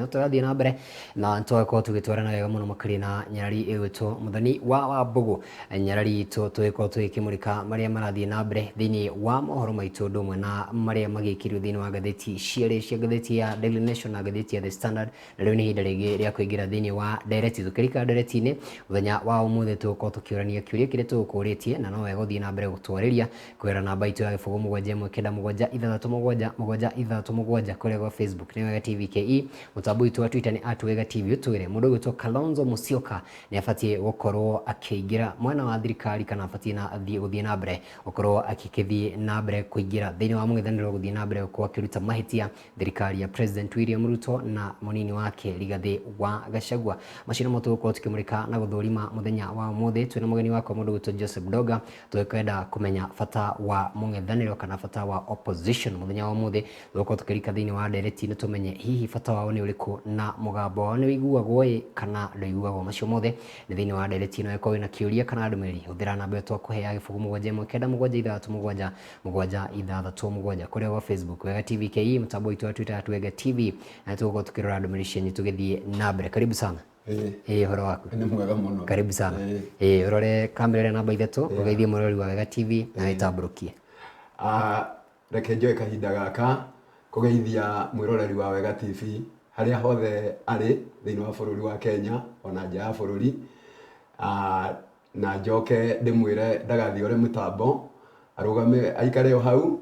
no turathie na mbere na twakorwo tugitwarana wega muno makiri na nyarari igwitwo muthoni wa Wambugu. Nyarari itu twikorwo twikimurika maria marathie na mbere thiini wa mohoro maitu ndumwe na maria magikirio thiini wa gatheti ciere cia gatheti ya Daily Nation na gatheti ya The Standard. Na riu ni hinda ringi ria kuingira thiini wa ndereti tukirika ndereti-ini muthenya wa umuthi tukorwo tukiurania kiuria kiria tugukuritie na no wega uthie na mbere gutwariria kwera namba itu ya gibugu 717 kuria kwa Facebook ni Wega TV KE. Mutambo itu wa Twitter ni @Wega TV utwire mundu gwitwo Kalonzo Musyoka ni afatie gukorwo akiingira mwana wa thirikari kana afatie na guthie na mbere gukorwo akikithie na mbere kuingira thiini wa mung'ethaniro guthie na mbere gukorwo akiruta mahitia thirikari ya President William Ruto na munini wake Rigathi wa Gachagua. Mashino moto gukorwo tukimurika na guthurima muthenya wa umuthi twina mugeni wako mundu gwitwo Joseph Doga tukwenda kumenya fata wa mung'ethaniro kana fata wa opposition muthenya wa umuthi gukorwo tukirika thiini wa ndereti ni tumenye hihi fata wao ni uriku na mugambo wao ni wiguagwo kana nduiguagwo. Macio mothe ni thiini wa ndereti no eko wina kiuria kana ndumiri uthira namba yetu akuhea gibugu 717 kuria kwa Facebook Wega TV KE, mtambo wetu wa Twitter @Wega TV na tuko tukirora ndumiri cienyu tugithie na mbere. Karibu sana. Horo wako ni mwega muno. Karibu sana. Urore kamera namba ithatu ugeithie murori wa Wega TV na itamburukie. Reke njoe kahinda gaka kugeithia mwiroreri wa Wega TV haria hothe ari thiini wa bururi wa Kenya ona nja ya bururi. Na njoke ndimwire ndagathie ore mutambo arugame aikare o hau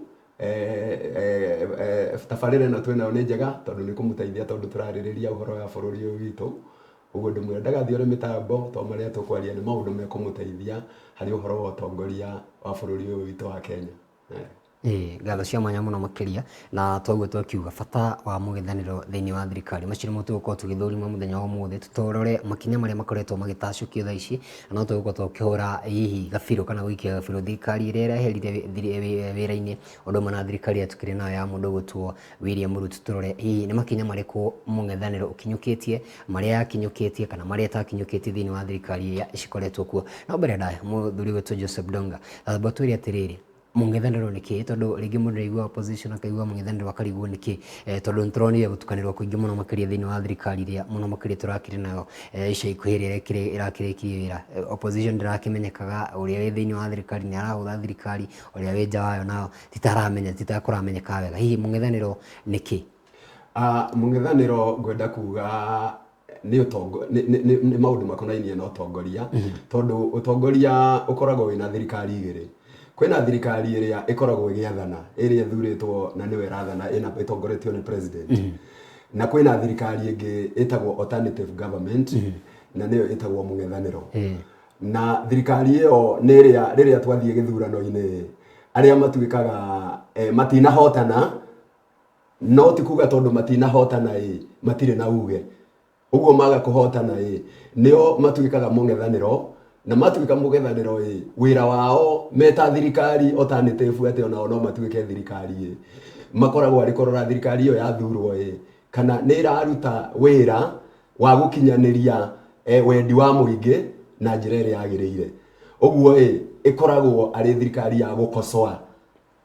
tabarire na twena ni njega tondu ni kumuteithia tondu turaririria uhoro ya bururi uyu witu. Uguo ndimwire ndagathie ore mitambo to maria tukwaria ni maundu mekumuteithia hari uhoro wa utongoria wa bururi uyu witu wa Kenya. Ngatho cia mwanya muno makiria na twaguo twakiuga fata wa mung'ethaniro thiini wa thirikari. Macini mo tugukorwo tugithurima muthenya wa umuthi tutorore makinya maria makoretwo magitacukio thaa ici no tugukorwo tukihura hihi gabiro kana guikia gabiro thirikari iria iraherire wira-ini undu umwe na thirikari ya tukiri nayo ya mundu gwitwo William Ruto. Turore hihi ni makinya mariku mung'ethaniro ukinyukitie maria yakinyukitie kana maria takinyukitie thiini wa thirikari ya icikoretwo kuo. No mbere ndaya muthuri gwitwo Joseph Donga batwiri atiriri mung'ethaniro niki tondu ringi mundu igwa opposition akaigwa mung'ethaniro akarigwo niki tondu nturonire gutukanirwo kuingi muno makiria thiini wa thirikari iria muno makiria turakire nayo ica ikuhirire irakirikirie wira. Opposition ndirakimenyekaga uria wi thiini wa thirikari ni arahutha thirikari uria wi nja wayo nao titakuramenyeka wega. Hihi mung'ethaniro niki? Mung'ethaniro ngwenda kuga ni maundu makonainie na utongoria tondu utongoria ukoragwo wina thirikari igiri. Kwina thirikari iria ikoragwo igiathana iria thuritwo na niwe rathana ina itongoretio ni president. Na kwina thirikari ingi itagwo alternative government na niyo itagwo mung'ethaniro. Na thirikari iyo ni riria twathie githurano-ini aria matuikaga matinahotana no tikuga tondu matinahotana matire na uge. Uguo maga kuhotana nio matuikaga mung'ethaniro na matuika mung'ethaniro wira wao meta thirikari alternative ati ona no matuike thirikari makoragwo ari korora thirikari iyo yathurwo kana ni iraruta wira wa gukinyaniria wendi wa muingi na njira iria yagiriire. Uguo ikoragwo ari thirikari ya gukosoa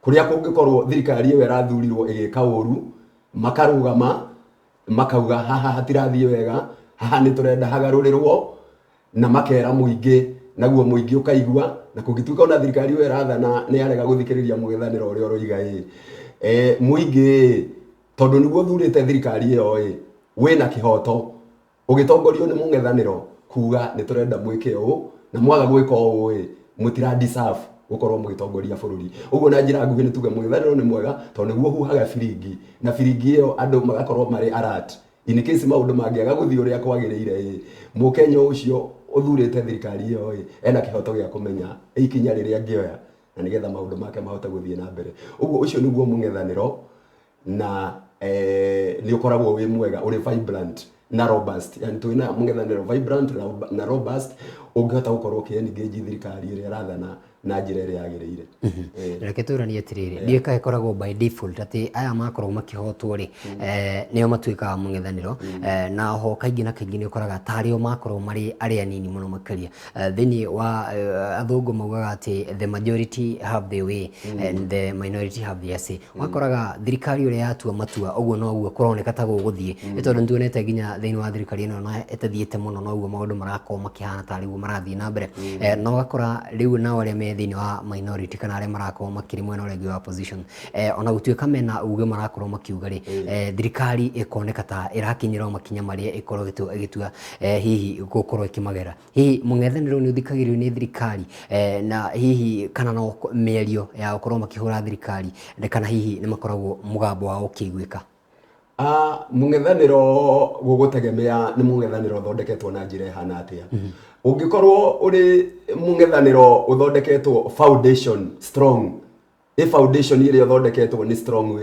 kuria kungikorwo thirikari iyo irathurirwo igika uru makarugama makauga haha hatirathie wega haha ni turenda hagarurirwo na makera muingi naguo muingi ukaigua na kungituika ona thirikari iyo irathana ni arega guthikiriria mung'ethaniro uria uroiga muingi tondu niguo thurite thirikari iyo wina kihoto ugitongorio ni mung'ethaniro kuga ni turenda mwike na mwaga gwika mutira deserve gukorwo mugitongoria bururi. Uguo na njira nguhi ni tuge mung'ethaniro ni mwega tondu niguo huhaga firingi na firingi iyo andu magakorwo mari alert in case maundu mangiaga guthii uria kwagiriire mukenya ucio uthurite thirikari iyo ena kihoto gia kumenya ikinya riria ngioya na nigetha maundu make mahote guthii na mbere. Uguo ucio niguo mung'ethaniro na ni ukoragwo wi mwega uri vibrant na robust. Yani twina mung'ethaniro vibrant na robust ungihota gukorwo ki engage thirikari iria rathana na njira ĩrĩa yagĩrĩire. Reke tũranie atĩrĩrĩ, ndiĩka ĩkoragwo by default atĩ aya makorwo makĩhotwo rĩ nĩo matuĩkaga mũng'ethanĩro, na ho kaingĩ na kaingĩ nĩ ũkoraga tarĩo makorwo marĩ arĩa anini mũno makĩria. Thĩinĩ wa athũngũ maugaga atĩ the majority have their way and the minority have their say. Wakoraga thirikari ũrĩa yatua matua ũguo noguo kũroneka ta gũgũthiĩ, nĩ tondũ nĩtuonete nginya thĩinĩ wa thirikari ĩno na ĩtathiĩte mũno noguo maũndũ marakorwo makĩhana tarĩ guo marathiĩ na mbere. Na ũgakora rĩu nao arĩa me thĩinĩ wa minority kana arĩa marakorwo makĩrĩ mwena ũrĩa ũngĩ wa opposition, ona gũtuĩka mena uge marakorwo makiuga rĩ, thirikari ĩkoneka ta ĩrakinyĩra makinya marĩa ĩkorwo ĩgĩtua hihi gũkorwo ĩkĩmagera. Hihi mũng'ethanĩro nĩ ũthikagĩrĩrio nĩ thirikari, na hihi kana no mĩario ya gũkorwo makĩhũra thirikari kana hihi nĩ makoragwo mũgambo wao ũkĩiguĩka? Mũng'ethanĩro gũgũtegemea nĩ mũng'ethanĩro ũthondeketwo na njĩra ĩhana atĩa. Ũngĩkorwo ũrĩ mũng'ethanĩro ũthondeketwo foundation strong, foundation ĩrĩa ũthondeketwo nĩ strong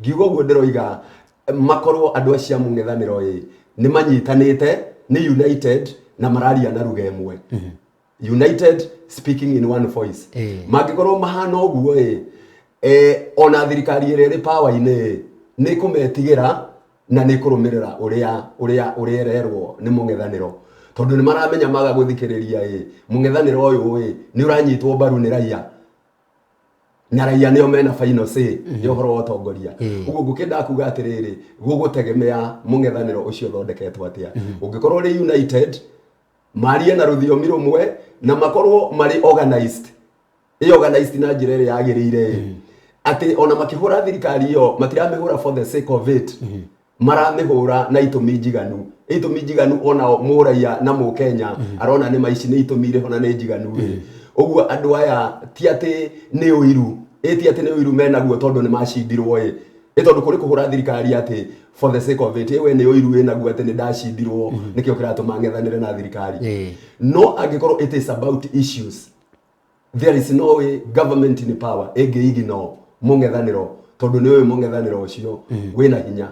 ngiuga ũguo ndĩroiga makorwo andũ acio a mũng'ethanĩro nĩ manyitanĩte, nĩ united na mararia na lugha ĩmwe. United speaking in one voice. Mangĩkorwo mahana ũguo ona thirikari ĩrĩa ĩrĩ power-inĩ nĩ kũmetigĩra na nĩ kũrũmĩrĩra ũrĩa ĩrerwo nĩ mũng'ethanĩro, tondũ nĩ maramenya maga gũthikĩrĩria mũng'ethanĩro ũyũ nĩ ũranyitwo mbaru nĩ raia, na raia nĩo mena final say nĩ ũhoro wa ũtongoria. Ũguo ngũkĩenda kuga atĩrĩrĩ, gũgũtegemea mũng'ethanĩro ũcio ũthondeketwo atĩa. Ũngĩkorwo ũrĩ united, marie na rũthiomi rũmwe na makorwo marĩ organized, organized na njĩra ĩrĩa yagĩrĩire, atĩ ona makĩhũra thirikari ĩyo matiramĩhũra for the sake of it, maramĩhũra na itũmi njiganu. Itũmi njiganu ona mũraia na mũkenya arona nĩ maici nĩ itũmi irĩ ho na nĩ njiganu. Ũguo andũ aya ti atĩ nĩ ũiru, ti atĩ nĩ ũiru menaguo tondũ nĩ macindirwo tondũ kũrĩ kũhũra thirikari atĩ for the sake of it, we nĩ ũiru wĩnaguo atĩ nĩ ndacindirwo nĩkĩo kĩratũma ng'ethanĩre na thirikari. No angĩkorwo it is about issues, there is no way government in power ĩngĩ-ignore mũng'ethanĩro, tondũ nĩ ũyũ mũng'ethanĩro ũcio wĩna hinya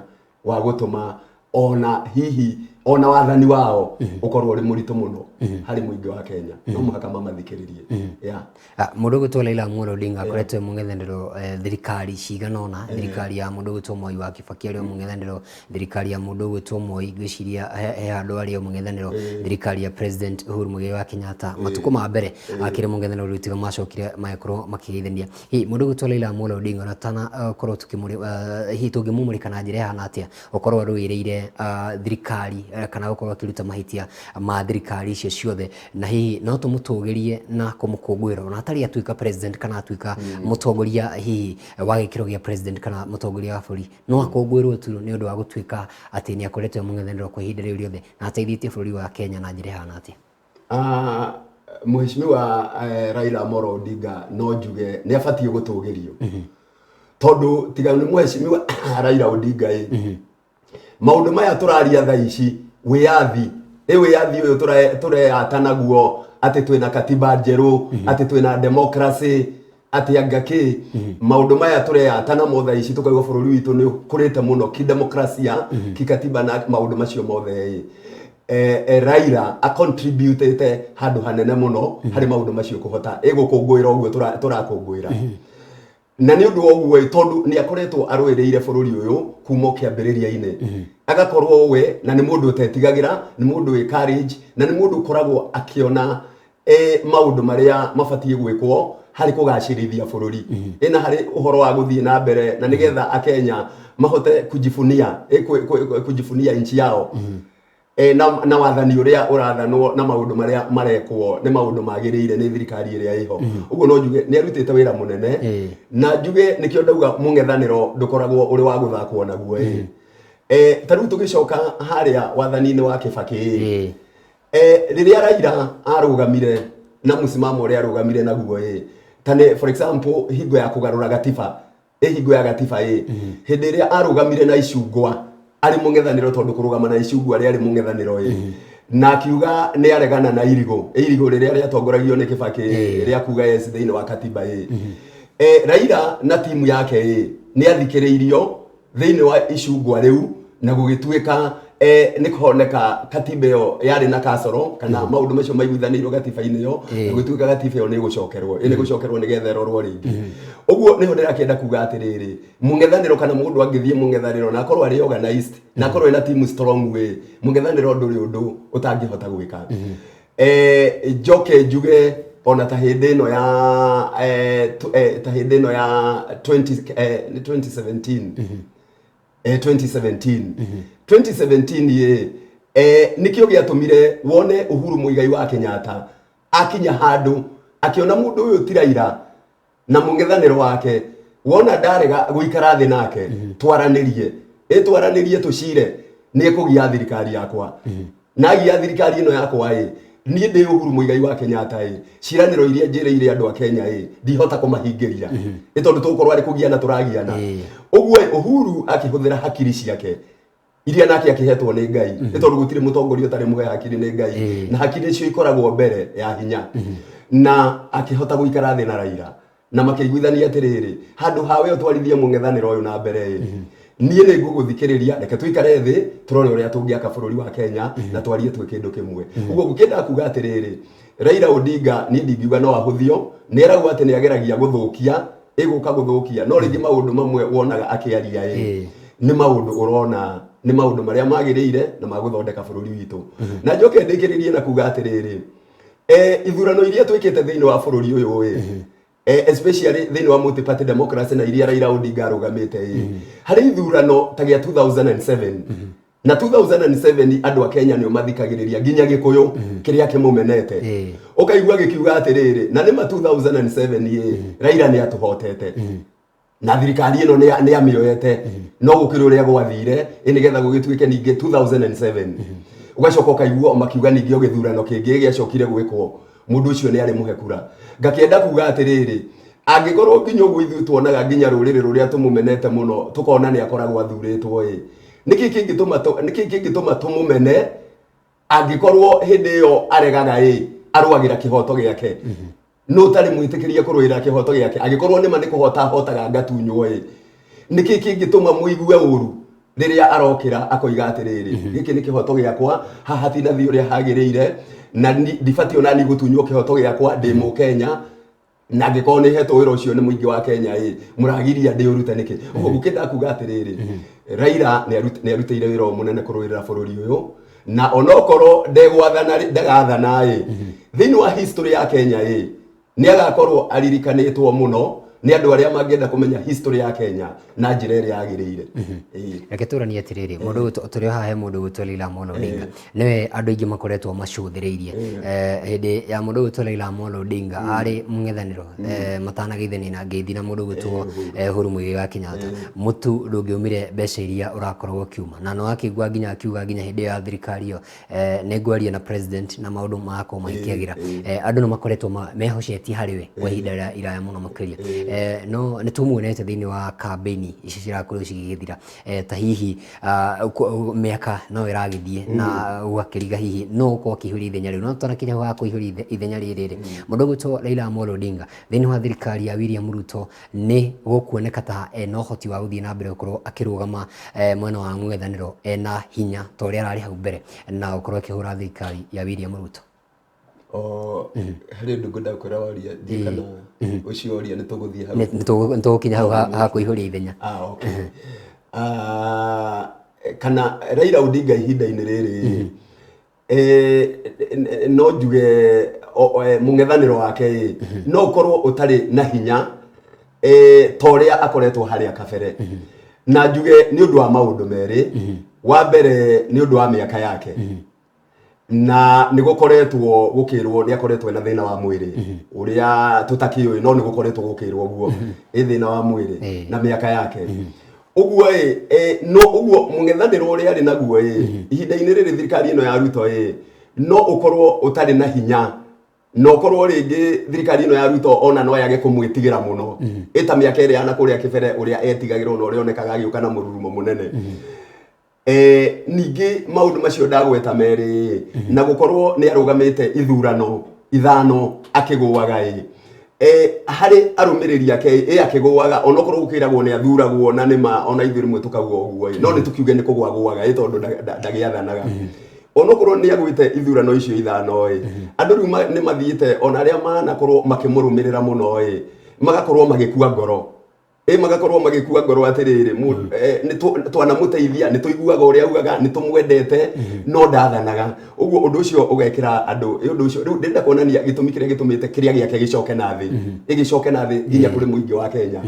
wa gũtũma ona hihi ona wathani wao ukorwo uri muritu muno hari muingi wa Kenya. No muhaka mamathikiririe. Mundu gwitwo Raila Amolo Odinga akoretwo mũng'ethanĩro thirikari cigana ona, thirikari ya mundu gwitwo Mwai wa Kibaki arĩ mũng'ethanĩro, thirikari ya mundu gwitwo Moi ngwiciria he handũ arĩ mũng'ethanĩro, thirikari ya President Uhuru Muigai wa Kenyatta matuko ma mbere akĩrĩ mũng'ethanĩro rĩu tiga macokire magĩkorwo makĩgeithania. Hihi mundu gwitwo Raila Amolo Odinga na tana korwo tukimuri hihi tungĩmũmũrĩka na njĩra hana atĩa ukorwo rũĩrĩire thirikari kana gukorwo akiruta mahitia ma thirikari icio ciothe, na hihi no tumũtũgĩrie na kũmũkũngũĩra ona atari atuĩka president kana atuĩka mũtongoria hihi wa gĩkĩro gĩa president kana mũtongoria wa bũrũri, no akũngũĩrwo tu nĩ ũndũ wa gũtuĩka atĩ nĩ akoretwo mũng'ethanĩro kwa ihinda rĩu rĩothe na ateithĩtie bũrũri wa Kenya na njĩra hana atĩa? Mheshimiwa Raila Amolo Odinga no njuge nĩ abatie gũtũgĩrio, tondũ tiga nĩ Mheshimiwa Raila Odinga maundu maya turaria thaa ici wiyathi wiyathi uyu tureyata naguo ati twina katiba njeru, ati twina democracy, ati angaki maundu maya tureyata na mo thaa ici tukaiga bururi witu ni kurite muno ki demokrasia ki katiba na maundu macio mothe Raila a contributete handu hanene muno hari maundu macio kuhota gukungwira uguo turakungwira na ni undu woguo tondu ni akoretwo arũĩrĩire bururi uyu kuma kĩambĩrĩria-inĩ agakorwo we na ni mundu ũtetĩgagĩra, ni mundu wĩ courage na ni mundu ũkoragwo akiona maundu maria mabatie gwĩkwo hari kũgacĩrithia bururi ina hari uhoro wa guthii na mbere na nigetha akenya mahote kujifunia nchi yao na wathani uria urathanwo na maundu maria marekwo ni maundu magĩrĩire ni thirikari iria iho. Uguo no njuge ni arutite wira munene na njuge nikio ndauga mũng'ethanĩro ndukoragwo uri wa guthakwo naguo taru tugicoka haria wathani-inĩ wa Kibaki riria Raila arugamire na musimamo uria arugamire naguo tane for example hingo ya kugarura gatiba hingo ya gatiba hindi iria arugamire na icungwa ari mũng'ethanĩro tondu kurugama na icungwa ari mũng'ethanĩro na akiuga ni aregana na irigo riria riatongoragio ni Kibaki riria kuga yes thĩinĩ wa katiba Raila na timu yake ni athikĩrĩirio thĩinĩ wa icungwa riu na gũgĩtuĩka nä kåhoneka katiba ä yo yarä na kasoro kana maå ndå macio maiguithanä gatiba-inä yo na gå tuä ka katiba ä yo nä gå cokerwo nä gå cokerwo nä getha ärorwo rä ngä å guo nä ho ndä rakä enda kuga atä rä rä må ngethanä ro kana må ndå angä thiä må ngethanä ro na akorwo arä organized na akorwo ena team strong ä må ngethanä ro ndå rä å ndå å tangä hota gwä ka njoke njuge ona ta hĩndĩ ĩno ya 2017 2017 nikio gĩatũmire wone Uhuru Muigai wa Kenyatta akinya handũ akiona mũndũ ũyũ ti Raila na mũng'ethanĩro wake wona ndarega gũikara thĩ nake twaranĩrie tũcire nĩ ekũgia thirikari yakwa na agia thirikari ĩno yakwa niĩ ndĩ Uhuru Muigai wa Kenyatta ciranĩro iria njĩrĩire andũ a Kenya ndihota kũmahingĩria nĩ tondũ tũgũkorwo arĩ kũgiana tũragiana ũguo Uhuru akĩhũthĩra hakiri ciake iria nake akĩhetwo nĩ Ngai nĩ tondũ gũtirĩ mũtongoria ũtarĩ mũhe hakiri nĩ Ngai na hakiri icio ikoragwo mbere ya hinya na akĩhota gũikara thĩ na Raila na makĩiguithania atĩrĩrĩ handũ hawe ũtwarithie mũng'ethanĩro ũyũ na mbere niĩ nĩ ngũgũthikĩrĩria reke tũikare thĩ tũrore ũrĩa tũngĩaka bũrũri wa Kenya na twarie twĩ kĩndũ kĩmwe ũguo ngũkĩenda kuga atĩrĩrĩ Raila Odinga niĩ ndingiuga no ahũthio nĩ eragwo atĩ nĩ ageragia gũthũkia ĩgũka gũthũkia no rĩngĩ maũndũ mamwe wonaga akĩaria nĩ maũndũ ũrona nĩ maũndũ marĩa magĩrĩire na magũthondeka bũrũri witũ na njoke ndĩkĩrĩrie na kuga atĩrĩrĩ ithurano iria twĩkĩte thĩinĩ wa bũrũri ũyũ especially thĩinĩ wa multi party democracy na iria Raila Odinga arũgamĩte harĩ ithurano ta gĩa 2007 na 2007 andũ a Kenya nĩo mathikagĩrĩria nginya Gĩkũyũ kĩrĩa kĩmũmenete ũkaigua gĩkiuga atĩrĩrĩ na nĩma 2007 Raila nĩ atũhotete na thirikari ĩno nĩ amĩoete no gũkĩrĩ ũrĩa gwathire nĩgetha gũgĩtuĩke ningĩ 2007 ũgacoka ũkaigua makiuga ningĩ o gĩthurano kĩngĩ gĩacokire gwĩkwo mũndũ ũcio nĩ arĩ mũhe kura ngakĩenda kuga atĩrĩrĩ angĩkorwo nginya ũguo ithuĩ tuonaga nginya rũrĩrĩ rũrĩa tũmũmenete mũno tũkona nĩ akoragwo athurĩtwo nĩkĩ kĩngĩtũma tũmũmene angĩkorwo hĩndĩ ĩyo aregaga arũagĩra kĩhoto gĩake no ũtarĩ mwĩtĩkĩrie kũrũĩra kĩhoto gĩake angĩkorwo nĩma nĩ kũhota ahotaga ngatunywo nĩkĩ kĩngĩtũma mũigue ũru rĩrĩa arokĩra akoiga atĩrĩrĩ gĩkĩ nĩ kĩhoto gĩakwa haha hatinathi ũrĩa hagĩrĩire na ndibatiĩ ona niĩ gũtunywo kĩhoto gĩakwa ndĩ Mũkenya na angĩkorwo nĩ hetwo wĩra ũcio nĩ mũingĩ wa Kenya mũragiria ndĩũrute nĩkĩ ũguo ngũkĩenda kuga atĩrĩrĩ Raila nĩ arutĩire wĩra mũnene kũrũĩrĩra bũrũri ũyũ na onokorwo ndagathana thĩinĩ wa history ya Kenya nĩ agakorwo aririkanĩtwo mũno nĩ andũ arĩa mangĩenda kũmenya history ya Kenya na njĩra ĩrĩa yagĩrĩire reke tũranie atĩrĩrĩ mũndũ tũrĩ haha he mũndũ gwĩtwo Raila Amolo Odinga nĩwe andũ aingĩ makoretwo macũthĩrĩirie hĩndĩ ya mũndũ gwĩtwo Raila Amolo Odinga arĩ mũng'ethanĩro matanageithania na ngeithi na mũndũ gwĩtwo Uhuru Muigai wa Kenyatta mũtu ndũngĩumire mbeca iria ũrakorwo ũkiuma na no akĩigua nginya akiuga nginya hĩndĩ ya thirikari ĩyo nĩ ngwaria na president na maũndũ magakorwo magĩkĩagĩra andũ nĩ makoretwo mehocetie harĩ we kwa ihinda iraya mũno makĩria no nĩ tũmuonete thĩinĩ wa kambĩini ici cirakorwo cigĩgĩthira ta hihi mĩaka no ĩragĩthiĩ na gwakĩriga hihi no ũkorwo akĩihũria ithenya rĩu no tũnakinya wa kũihũria ithenya rĩrĩ mũndũ gwĩtwo Raila Amolo Odinga thĩinĩ wa thirikari ya William Ruto nĩ gũkuoneka ta ena ũhoti wa gũthiĩ na mbere gũkorwo akĩrũgama mwena wa mũng'ethanĩro ena hinya ta ũrĩa ararĩ hau mbere na gũkorwo akĩhũra thirikari ya William Ruto harĩ ũndũ ngwenda kwĩra waria kana ũcio waria nĩ tũgũthiĩ hau nĩ tũgũkinya hau ha kũihũria ithenya kana Raila Odinga ihinda-inĩ rĩrĩ no njuge mũng'ethanĩro wake no ũkorwo ũtarĩ na hinya ta ũrĩa akoretwo harĩa kabere na njuge nĩ ũndũ wa maũndũ merĩ wa mbere nĩ ũndũ wa mĩaka yake na nĩ gũkoretwo gũkĩrwo nĩ akoretwo na thĩna wa mwĩrĩ ũrĩa tũtakĩũĩ no nĩ gũkoretwo gũkĩrwo ũguo thĩna wa mwĩrĩ na mĩaka yake ũguo no ũguo mũng'ethanĩro ũrĩa arĩ naguo ihinda-inĩ rĩrĩ thirikari ĩno ya Ruto no ũkorwo ũtarĩ na hinya no ũkorwo rĩngĩ thirikari ĩno ya Ruto ona no yage kũmwĩtigĩra mũno ĩta mĩaka ĩrĩa na kũrĩa kĩbere ũrĩa etigagĩrwo na ũrĩa onekaga agĩũka na mũrurumo mũnene ningĩ maũndũ macio ndagweta merĩ na gũkorwo nĩ arũgamĩte ithurano ithano akĩgũaga hari arumiriri ake akigwaga onokorwo gukiragwo ni athuragwo na nima ona ithuĩ rĩmwe tukagwo ũguo no nĩ tukiuge nĩ kũgwagwaga tondu ndagĩathanaga onokorwo nĩ agwĩte ithurano icio ithano andũ rĩu nĩ mathiĩte ona arĩa manakorwo makĩmũrũmĩrĩra mũno magakorwo magĩkua ngoro magakorwo magĩkua ngoro atirĩrĩ nĩ twanamũteithia nĩ tũiguaga ũrĩa augaga nĩ tũmwendete no ndathanaga ũguo ũndũ ũcio ũgekĩra andũ ũndũ ũcio rĩu ndĩrenda kuonania gĩtũmi kĩrĩa gĩtũmĩte kĩrĩa gĩake gĩcoke na thĩ ĩgĩcoke na thĩ nginya kũrĩ mũingĩ wa Kenya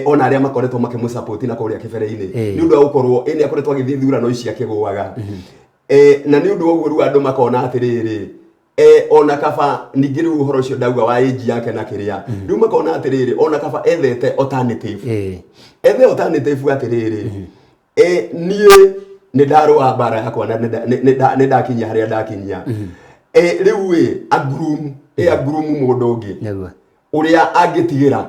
ona arĩa makoretwo makĩmũsupport na kũrĩa kĩbere-inĩ nĩ ũndũ wa gũkorwo nĩ akoretwo agĩthiĩ thurano ici akĩgũaga na nĩ ũndũ wa ũguo rĩu andũ makona atirĩrĩ ona kaba ningĩ rĩu ũhoro ũcio ndauga wa age yake na kĩrĩa rĩu makona atirĩrĩ ona kaba ethete alternative atirĩrĩ niĩ nĩ ndarũa mbara yakwa na nĩ ndakinyia harĩa ndakinyia rĩu agrumu mũndũ ũngĩ ũrĩa angĩtigĩra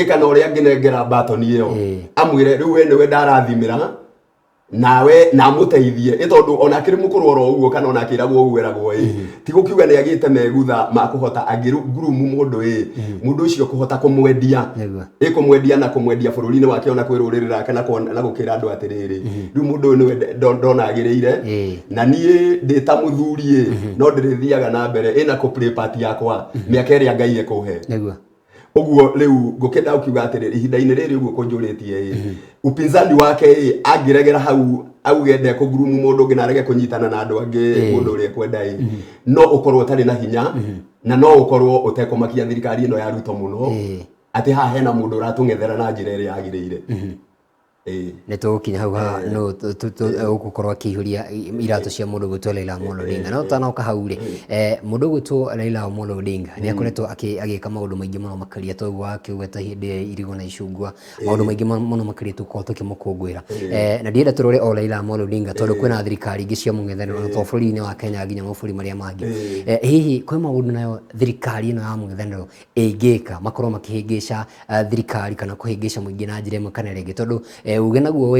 kana ũrĩa angĩnengera batoni ĩyo amwĩre rĩu we nĩwe ndarathimĩra nawe na muteithie tondu ona akiri mukuru oro uguo kana ona akiragwo uguo eragwo ti gukiuga ni agite megutha makuhota agirumu mundu ucio kuhota kumwendia kumwendia na kumwendia bururi-ini wake ona kwirurira kana na gukira andu atiriri riu mundu ni ndona agiriire na nie ndita muthuri no ndirithiaga na mbere ina ku play part yakwa miaka ĩrĩa Ngai ekuhe uguo riu ngukenda ukiuga atiriri ihinda-ini riri uguo kunjuritie upinzani wake angiregera hau augende kugurumu mundu ngi narege kunyitana na andu angi mundu uri kwenda no ukorwo tari na hinya na no ukorwo utekumakia thirikari ino ya Ruto muno ati haha hena mundu uratungethera na njira ĩrĩa yagiriire nĩ tũgũkinya hau no ũgũkorwo akĩihũria iratũ cia mũndũ gwĩtwo Raila Amolo Odinga no tanoka hau rĩ mũndũ gwĩtwo Raila Amolo Odinga nĩ akoretwo agĩka maũndũ maingĩ mũno makĩria toguo akĩgweta hĩndĩ Irigũ na Icungwa maũndũ maingĩ mũno makĩria tũkorwo tũkĩmũkũngũĩra na ndienda tũrore o Raila Amolo Odinga tondũ kwĩna thirikari ingĩ cia mũng'ethanĩro to bũrũri-inĩ wa Kenya nginya mabũrũri marĩa mangĩ hihi kwĩ maũndũ nayo thirikari ĩno ya mũng'ethanĩro ĩngĩka makorwo makĩhĩngĩca thirikari kana kũhĩngĩca mũingĩ na njĩra ĩmwe kana rĩngĩ tondũ uge naguo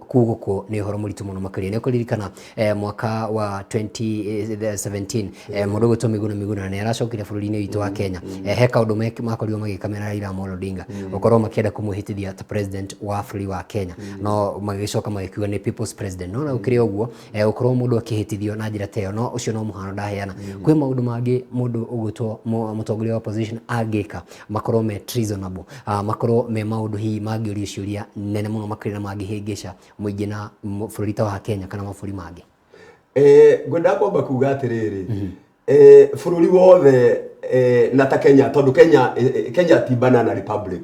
kugũkũ nĩ ũhoro mũritũ mũno makĩria nĩ kũririkana mwaka wa 2017 mũndũ gwĩtwo Miguna nĩ aracokire bũrũri-inĩ witũ wa Kenya he kaũndũ makorirwo magĩka mena Raila Amolo Odinga gũkorwo makĩenda kũmũhĩtithia ta president wa bũrũri wa Kenya no magĩcoka magĩkiuga nĩ people's president no na ũkĩrĩ ũguo gũkorwo mũndũ akĩhĩtithio na njĩra ta ĩyo no ũcio no mũhano ndaheana kwĩ maũndũ mangĩ mũndũ ũgwĩtwo mũtongoria wa opposition angĩka makorwo me treasonable makorwo me maũndũ hihi mangĩũrio ciũria nene mũno makĩria na mangĩhĩngĩca mũingĩ na bũrũri ta wa Kenya kana mabũrũri mangĩ ngwenda kwamba kuga atiriri bũrũri wothe na ta Kenya tondu Kenya ti banana republic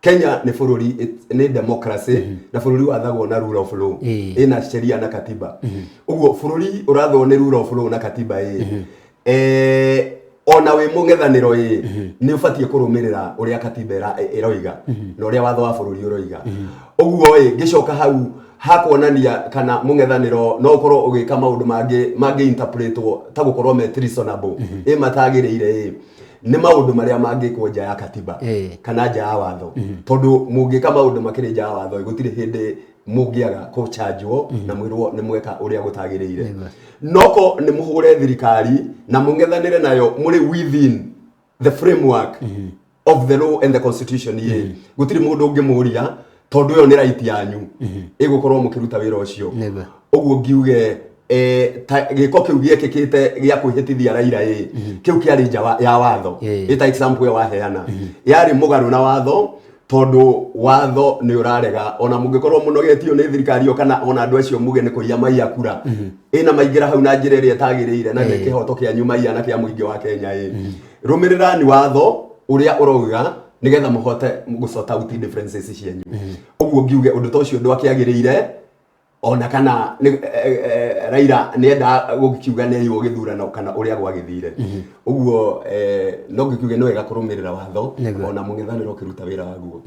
Kenya ni bũrũri ni democracy na bũrũri wathagwo na rule of law ina sheria na katiba uguo bũrũri urathwo ni rule of law na katiba ona we mũng'ethanĩro nĩ ũbatie kũrũmĩrĩra ũrĩa katiba ĩroiga na ũrĩa watho wa bũrũri ũroiga ũguo ngĩcoka hau hakuonania kana mũng'ethanĩro no ũkorwo ũgĩka maũndũ mangĩ interpretwo ta gũkorwo me treasonable matagĩrĩire nĩ maũndũ marĩa mangĩkwo nja ya katiba kana nja ya watho tondũ mũngĩka maũndũ makĩrĩ nja ya watho gũtirĩ hĩndĩ mũngĩaga kũchanjwo na mwĩrwo nĩ mweka ũrĩa gũtagĩrĩire noko nĩ mũhũre thirikari na mũng'ethanĩre nayo mũrĩ within the framework of the law and the constitution gũtirĩ mũndũ ũngĩmũria tondũ ĩyo nĩ right yanyu ĩgũkorwo mũkĩruta wĩra ũcio ũguo ngiuge gĩko kĩu gĩekĩkĩte gĩa kwĩhĩtithia Raila kĩu kĩarĩ nja ya watho ĩta example waheana yarĩ mũgarũ na watho tondu watho ni urarega ona mungikorwo munogetio ni thirikari kana ona andu acio muge ni kuiya maiya kura ina maingira hau na njira iria tagiriire na ni kihoto kia nyumaiya na kia muingi wa Kenya rumirira ni watho uria urauga nigetha muhote gusort out differences cianyu uguo ngiuge undu ta ucio ndwakiagiriire ona kana Raila ni enda gukiuga ni ayo githurano kana uria gwagithire uguo no ngiuge no wega kurumirira watho ona mũng'ethanĩro ũkĩruta wĩra waguo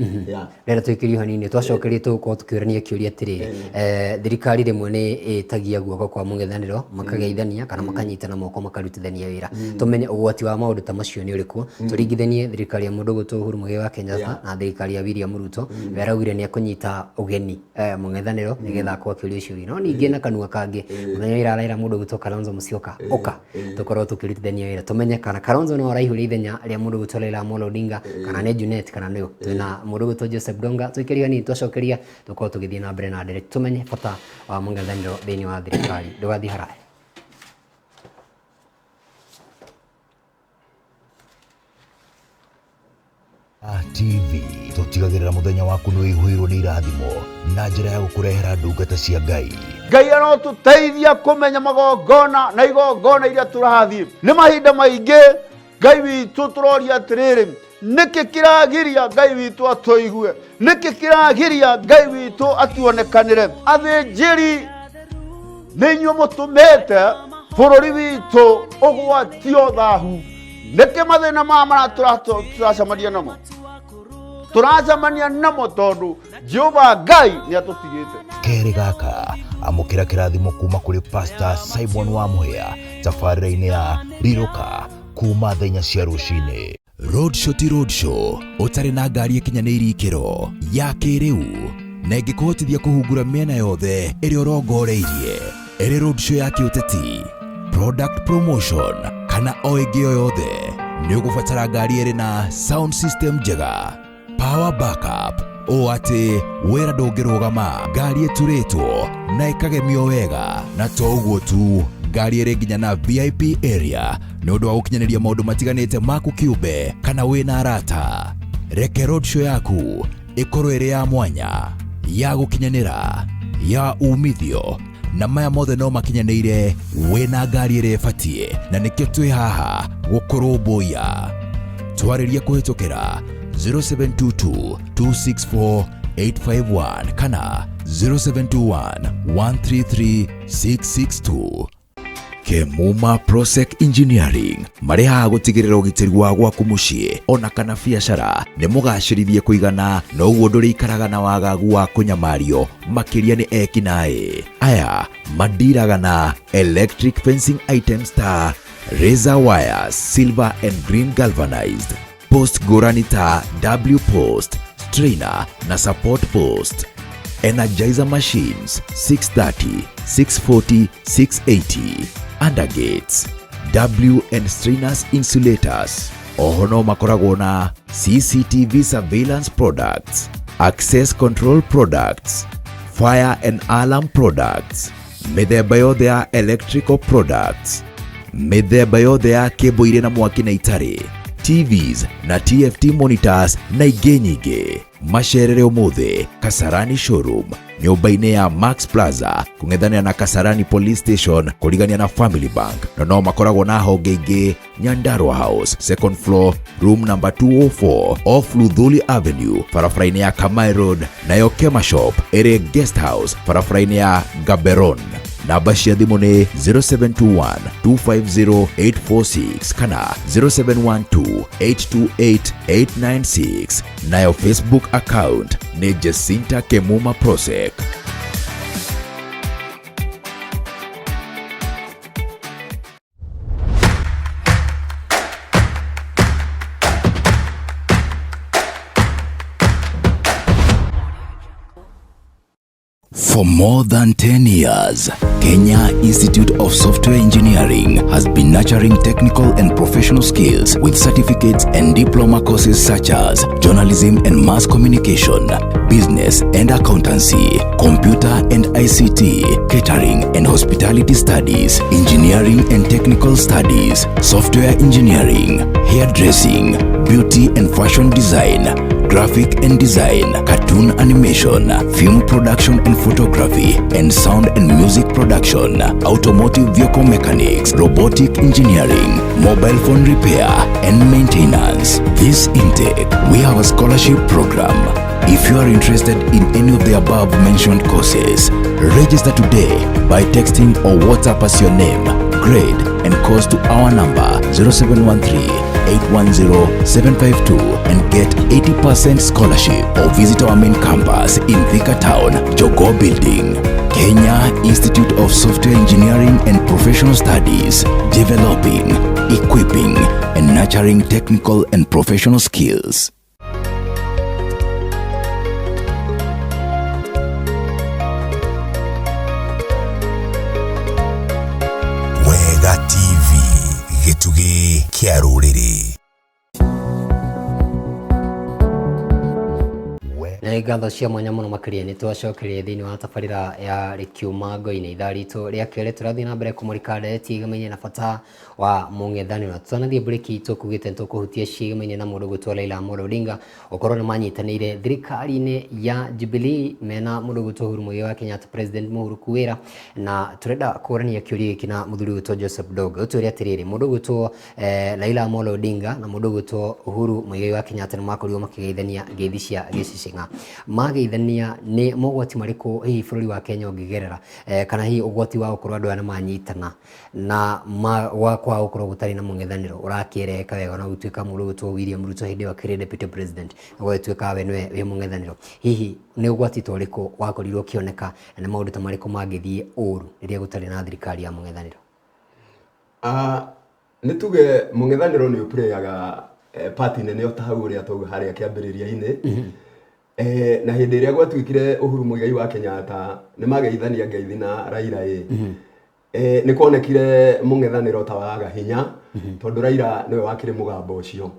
rĩrĩa twĩkĩrio hanini twacokerie tũgũkorwo tũkĩũrania kĩũria atĩrĩ thirikari rĩmwe nĩ ĩtagia guoko kwa mũng'ethanĩro makageithania kana makanyitana moko makarutithania wĩra tũmenye ũgwati wa maũndũ ta macio nĩ ũrĩkũ tũringithanie thirikari ya mũndũ gwĩtwo Uhuru Muigai wa Kenyatta na thirikari ya William Ruto weraugire nĩ akũnyita ũgeni mũng'ethanĩro nĩgetha akorwo tukirio ciuri no ningi na kanua kangi muthenya iraraira mundu gwitwo Kalonzo Musyoka oka tukorwo tukirutithania wira tumenye kana Kalonzo no araihuri ithenya ria mundu gwitwo Raila Amolo Odinga kana ne Junet kana ne twina mundu gwitwo Joseph Donga tukiria ni twacokeria tukorwo tugithie na mbere na ndere tumenye bata wa mũng'ethanĩro thĩinĩ wa thirikari ndũgathi haraya. TV tutigagirira muthenya waku ni uihũirwo nĩ irathimo na njĩra ya gũkũrehera ndungata cia Ngai. Ngai arotuteithia kumenya magongona na igongona iria tũrathiĩ. Nĩ mahinda maingĩ Ngai witũ tũroria atĩrĩrĩ, nĩkĩ kĩragiria Ngai witũ atũigue, nĩkĩ kĩragiria Ngai witũ atuonekanĩre. Athĩnjĩri nĩ inyuĩ mũtũmĩte bũrũri witũ ũgwatio thahu. Nĩkĩ mathĩna maya tũracemania namo? Tũracemania namo tondũ Jehova Ngai nĩ atũtigĩte. Kerĩ gaka amũkĩra kĩrathimo kuma kũrĩ Pastor Simon Wamũhĩa tabarĩra-inĩ ya Rirũka kuma thaa 4 cia rũcinĩ. Roadshow ti roadshow ũtarĩ na ngari ĩkinyanĩirie ikĩro ya kĩrĩu na ĩngĩkũhotithia kũhungura mĩena yothe ĩrĩa ũrongoreirie. Ĩrĩ roadshow ya kĩũteti, product promotion kana o ĩngĩ o yothe, nĩ ũgũbatara ngari ĩrĩ na sound system njega, power backup o atĩ wĩra ndũngĩrũgama, ngari ĩturĩtwo na ĩkagemio wega, na to ũguo tu, ngari ĩrĩ nginya na VIP area nĩ ũndũ wa gũkinyanĩria maũndũ matiganĩte maku kĩũmbe kana wĩna arata. Reke roadshow yaku ĩkorwo ĩrĩ ya mwanya, ya gũkinyanĩra, ya umithio, na maya mothe no makinyanĩire wĩna ngari ĩrĩa ĩbatiĩ, na nĩkĩo twĩ haha gũkũrũmbũiya. Twarĩria kũhĩtũkĩra 0722 264 851 kana 0721 133 662. Kemuma Prosec Engineering marĩ haha gũtigĩrĩra ũgitĩri wa gwaku mũciĩ ona kana biacara nĩ mũgacĩrithie kũigana, na ũguo ndũrĩikaraga na wagagu wa kũnyamario makĩria nĩ ekinaĩ. Aya mandiraga na electric fencing items ta razor wires, silver and green galvanized, post ngũrani ta W post, strainer na support post, energizer machines 630, 640, 680, undergates, W and strainers insulators. Oho no makoragwo na CCTV surveillance products, access control products, fire and alarm products, mĩthemba yothe ya electrical products, mĩthemba yothe ya cable irĩ na mwaki na itarĩ, TVs na TFT monitors na ingĩ nyingĩ. Macerere ũmũthĩ Kasarani Showroom, nyũmba-inĩ ya Max Plaza, kũng'ethanĩra na Kasarani Police Station, kũrigania na Family Bank. No makoragwo na honge ingĩ Nyandarua House, second floor, room number 204 off Luthuli Avenue, barabara-inĩ ya Kamai Road, nayo Kema Shop ĩrĩ Guest House, barabara-inĩ ya Gaberon. Namba cia thimũ nĩ 0721 250 846 kana 0712 828 896. Nayo Facebook account nĩ Jacinta Kemuma Prosec. For more than 10 years, Kenya Institute of Software Engineering has been nurturing technical and professional skills with certificates and diploma courses such as journalism and mass communication, business and accountancy, computer and ICT, catering and hospitality studies, engineering and technical studies, software engineering, hairdressing, beauty and fashion design, graphic and design, cartoon animation, film production and photography, and sound and music production, automotive vehicle mechanics, robotic engineering, mobile phone repair and maintenance. This intake, we have a scholarship program. If you are interested in any of the above mentioned courses, register today by texting or WhatsApp us your name, grade and course to our number 0713-810-752 and get 80% scholarship, or visit our main campus in Thika Town, Jogoo Building. Kenya Institute of Software Engineering and Professional Studies, developing, equipping and nurturing technical and professional skills. kia ruriri. Na ngatho cia mwanya muno makiria ni twacokerie thiini wa tabarira ya rikiuma ngoine ithaa ritu ria kere turathii na mbere kumurika ndereti igamenye na bata wa mung'ethaniro tutanathie breki tukugite tukuhutia ciigamenye na mundu gutwa Raila Amolo Odinga ukorwo ni manyitanire thirikari-ini ya Jubilee mena mundu gutwa Uhuru Muigai wa Kenyatta President Uhuru Kuwira na turenda kurania kiuria giki na muthuri gutwa Joseph Dogo turia atiriri mundu gutwa Raila Amolo Odinga na mundu gutwa Uhuru Muigai wa Kenyatta ni makorirwo makigeithania ngeithi cia gicicinga mageithania ni mogwati mariku hihi bururi wa Kenya ungigerera kana hihi ugwati wa ukorwo andu ana manyitana na kwa ukorwo gutari na mung'ethaniro urakiereka wega na gutuika mundu gutwo William Ruto hindi wa kire deputy president na gutuika we nwe wi mung'ethaniro hihi ni ugwati toriku wakorirwo kioneka na maundu ta mariku mangithie uru riria gutari na thirikari ya mung'ethaniro nituge mung'ethaniro ni upreyaga party nene o tahau ria tauga haria kiambiriria-ini na hindi iria gwatuikire Uhuru Muigai wa Kenyatta ni mageithania ngeithi na Raila ni kuonekire mung'ethaniro ta waga hinya tondu Raila niwe wakire mugambo ucio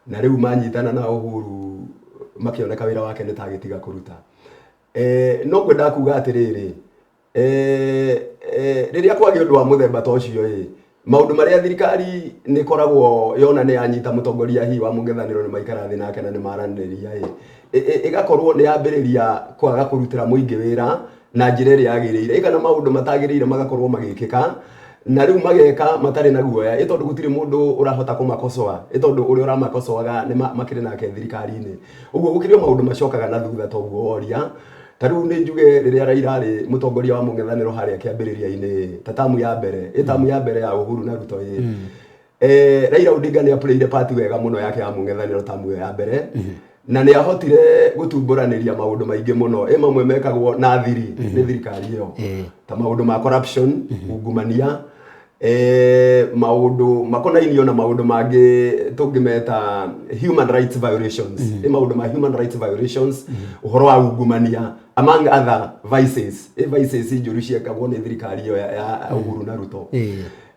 na riu manyitana na Uhuru makioneka wira wake ni tagitiga kuruta no ngwenda kuga atiriri riria kwagi undu wa muthemba ta ucio maundu maria thirikari ni koragwo yona ni anyita mutongoria hi wa mung'ethaniro ni maikara thi nake na ni maraniriria igakorwo ni yambiriria kwaga kurutira muingi wira na njira iria yagiriire ikana maundu matagiriire magakorwo magikika na riu mageka matari na guoya itondu gutiri mundu urahota kumakosoa itondu uri uramakosoaga ni makire nake thirikari-ini uguo gukirio maundu macokaga na thutha toguo oria tariu ni njuge riria Raila ari mutongoria wa mung'ethaniro haria kiambiriria-ini tamu ya mbere ya Uhuru na Ruto Raila Odinga ni apurire party wega muno yake ya mung'ethaniro tamu ya mbere na ni ahotire gutumburaniria maundu maingi muno mamwe mekagwo na thiri ni thirikari iyo ta maundu ma corruption ungumania maundu makonainio na maundu mangi tungimeta human rights violations maundu ma human rights violations uhoro wa ungumania among other vices njuru ciekagwo ni thirikari iyo ya Uhuru na Ruto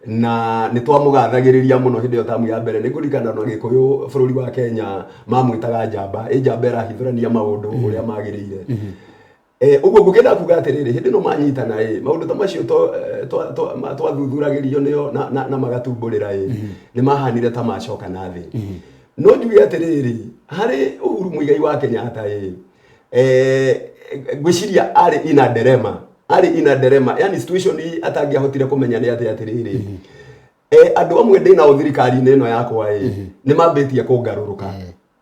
na ni twamugathagiriria muno hindi yo tamu ya mbere ni kurikana na Gikuyu bururi wa Kenya mamwitaga njamba irahithurania maundu uria magiriire uguo ngukenda kuga atiriri hindi no manyitana maundu ta macio twathuthuragirio nio na magatumburira ni mahanire ta macoka na thi no njuge atiriri hari Uhuru Muigai wa Kenyatta gwiciria ari ina derema yani situation hii atangiahotire kumenya ni atiriri andu amwe ndina o thirikari-ini ino yakwa ni mambitie kungaruruka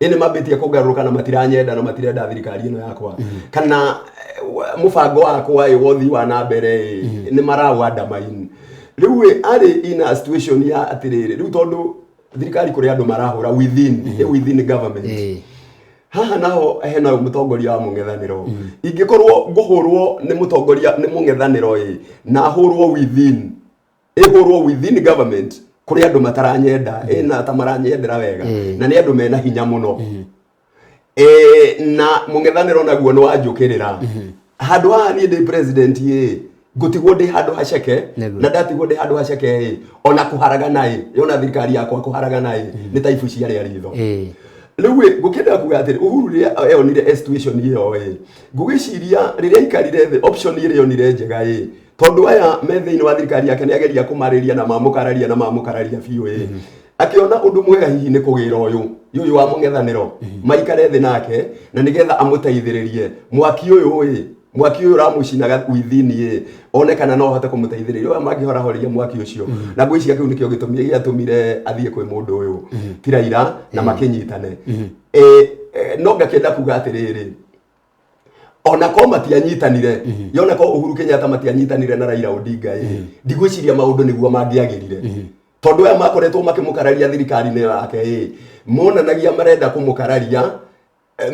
ni mambitie kungaruruka na matiranyenda na matirenda thirikari ino yakwa kana mubango wakwa wothi wa na mbere ni marawanda main riu ari ina situation ya atiriri riu tondu thirikari kuri andu marahura within government haha naho hena mutongoria wa mung'ethaniro ingikorwo nguhurwo ni mutongoria ni mung'ethaniro na hurwo within government kuri andu mataranyenda na tamaranyendera wega na ni andu mena hinya muno na mung'ethaniro naguo ni wanjukirira handu haha ni ndi president gutigwo ndi handu haceke na ndatigwo ndi handu haceke ona kuharagana yona thirikari yakwa kuharagana ni taifu ciaria ritho riu ngukenda kuga atiri Uhuru ria eyonire situation iyo ngugiciria riria ikarire the option ire yonire njega tondu aya me thiini wa thirikari yake ni ageria kumariria na mamukararia biu akiona undu mwega hihi ni kugira uyu wa mung'ethaniro maikare thi nake na nigetha amuteithiririe mwaki uyu ramucinaga within onekana no hote kumuteithiriria uyu mangihora mwaki ucio na ngwiciria kiu nikio giatumire athie kwi mundu uyu ti Raila na makinyitane no ngakenda kuga atiriri ona ko matianyitanire yona ko Uhuru Kenyatta matianyitanire na Raila Odinga ndigwiciria maundu niguo mangiagirire tondu aya makoretwo makimukararia thirikari-ini yake monanagia marenda kumukararia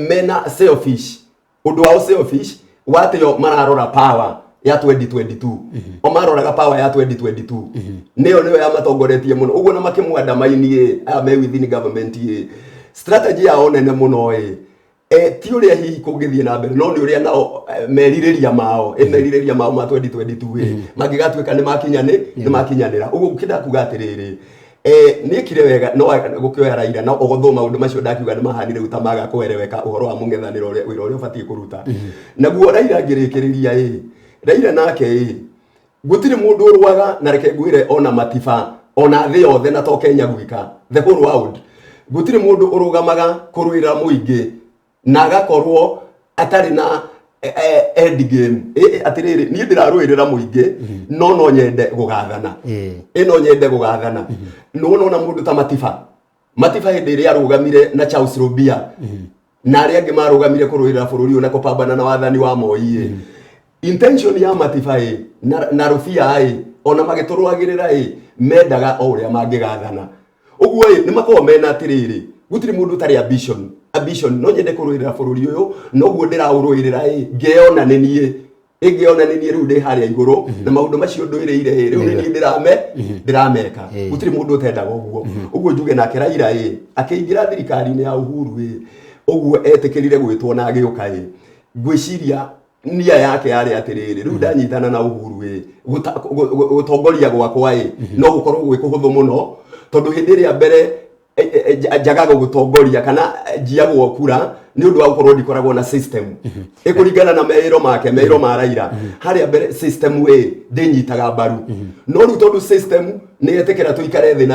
mena selfish undu wao selfish watio mararora power ya 2022 o maroraga power ya 2022 niyo ya matongoretie muno uguo na makimwanda mainie aya me within government strategy yao nene muno ti uria hihi kungithie na mbere no ni uria nao meririria mao ma 2022 magigatuika ni makinyanira uguo ukida kuga atiriri Nĩ kire wega no gũkĩoya Raila no ũgũthoma maũndũ macio ndakiuga nĩ mahanire utamaga kũwereweka ũhoro wa mũng'ethanĩro ũrĩa ũbatiĩ kũruta. Naguo Raila ngĩrĩkĩrĩria Raila nake gũtirĩ mũndũ ũrwaga na reke ngwĩre ona Matiba ona thĩ yothe na to Kenya gwika the whole world gũtirĩ mũndũ ũrũgamaga kũrũĩra mũingĩ na agakorwo atarĩ na end game atiriri niĩ ndĩrarũĩrĩra mũingĩ no nyende gũgathana no nyende gũgathana no mũndũ ta Matiba hĩndĩ ĩrĩa arũgamire na Charles Rubia na arĩa angĩ marũgamire kũrũĩrĩra bũrũri na kũpambana na wathani wa Moi intention ya Matiba na Rubia ona magĩtũrũagĩrĩra mendaga o ũrĩa mangĩgathana ũguo nĩ makorwo mena atiriri gũtirĩ mũndũ tarĩ ambition no nyende kũrũĩrĩra bũrũri ũyũ no guo ndĩraũrũĩrĩra ngĩona nĩ niĩ rĩu ndĩ harĩa igũrũ na maũndũ macio ndũĩrĩire rĩu nĩ niĩ ndĩrameka gũtirĩ mũndũ ũtendaga ũguo njuge nake Raila akĩingĩra thirikari-inĩ ya Uhuru ũguo etĩkĩrire gwĩtwo na agĩũka ngwĩciria nia yake yarĩ atiriri rĩu ndanyitana na Uhuru gũtongoria gwakwa no gũkorwo gwĩ kũhũthũ mũno tondũ hĩndĩ ĩrĩa mbere njagaga gũtongoria kana njiagwo kura nĩ ũndũ wa gũkorwo ndikoragwo na system ĩkũringana na meĩro ma Raila harĩa mbere system ndĩnyitaga mbaru no rĩu tondũ system nĩ etĩkĩra tũikare thĩ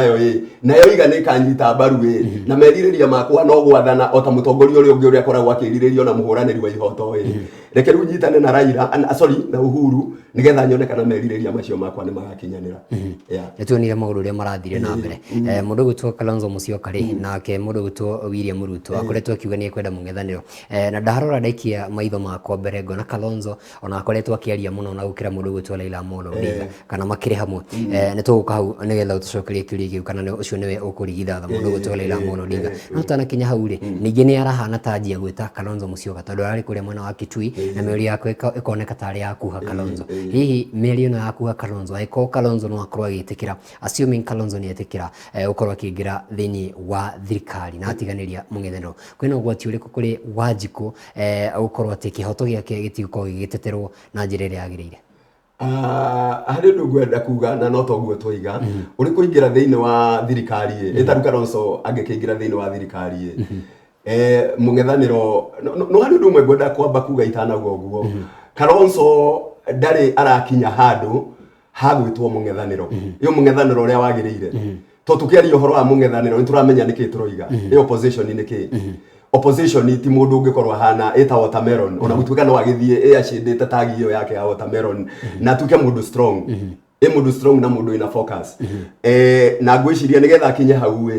nayo iga nĩ kanyita mbaru na merirĩria makwa no gwathana o ta mũtongoria ũrĩa ũngĩ ũrĩa akoragwo akĩrirĩrio na mũhũranĩri wa ihoto reke rĩu nyitane na Raila na Uhuru nĩgetha nyone kana merirĩria macio makwa nĩ magakinyanĩra nĩtuonire maũndũ ũrĩa marathire na mbere mũndũ gwĩtwo Kalonzo Musyoka nake mũndũ gwĩtwo William Ruto akoretwo akiuga nĩ ekwenda mũng'ethanĩro na ndaharora ndaikia maitho makwa mbere ngona Kalonzo ona akoretwo akĩaria mũno na gũkĩra mũndũ gwĩtwo Raila Amolo Odinga kana makĩrĩ hamwe nĩtũgũka hau nĩgetha ũtũcokerie kĩũria kĩu kana ũcio nĩwe ũkũrigitha mũndũ gwĩtwo Raila Amolo Odinga no tanakinya hau ningĩ nĩ arahana ta njia gwĩta Kalonzo Musyoka tondũ ararĩ kũrĩa mwena wa Kitui na mĩario yake ĩkoneka tarĩ ya kuha Kalonzo hihi mĩario ĩno ya kuha Kalonzo angĩkorwo Kalonzo no akorwo agĩtĩkĩra assuming Kalonzo nĩ etĩkĩra gũkorwo akĩingĩra thĩinĩ wa thirikari na atiganĩria mũng'ethanĩro kwĩna ũgwati ũrĩkũ kũrĩ Wanjikũ gũkorwo atĩ kĩhoto gĩake gĩtigũkorwo gĩgĩteterwo na njĩra ĩrĩa yagĩrĩire harĩ ũndũ ngwenda kuga na no toguo twoiga ũrĩ kũingĩra thĩinĩ wa thirikari ĩtarĩ Kalonzo angĩkĩingĩra thĩinĩ wa thirikari mũng'ethanĩro no harĩ ũndũ ũmwe ngwenda kwamba kuga itanauga ũguo Kalonzo ndarĩ arakinya handũ ha gwĩtwo mũng'ethanĩro ũyũ mũng'ethanĩro ũrĩa wagĩrĩire to tũkĩaria ũhoro wa mũng'ethanĩro nĩ tũramenya nĩkĩ tũroiga opposition nĩkĩ opposition ti mũndũ ũngĩkorwo hana ta watermelon ona gũtuĩka no agĩthiĩ acindĩte tagi ĩyo yake ya watermelon na tuĩke mũndũ strong mũndũ strong na mũndũ ina focus na ngwĩciria nĩgetha akinye hau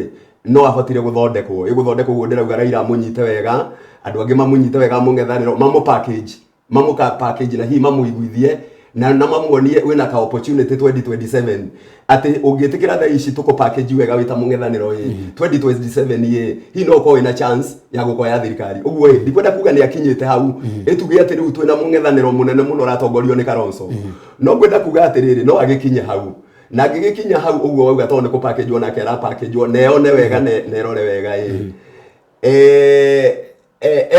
no ahotire gũthondekwo gũthondekwo ndĩrauga Raila amũnyite wega andũ angĩ mamũnyite wega mũng'ethanĩro mamũ package na hihi mamũiguithie na mamuonie wina ka opportunity 2027 ati ũngĩtĩkĩra thaa ici tũkũ package wega wita mũng'ethanĩro 2027 hi no ko ina chance ya gũkoya thirikari ũguo ndikwenda kuga nĩ akinyĩte hau tuge atĩ rĩu twĩna mũng'ethanĩro mũnene mũno ratongorio nĩ Kalonzo no ngwenda kuga atĩrĩrĩ no agĩkinye hau na angĩgĩkinya hau ũguo wauga tondũ nĩ kũ package ona kera package neone wega nerore wega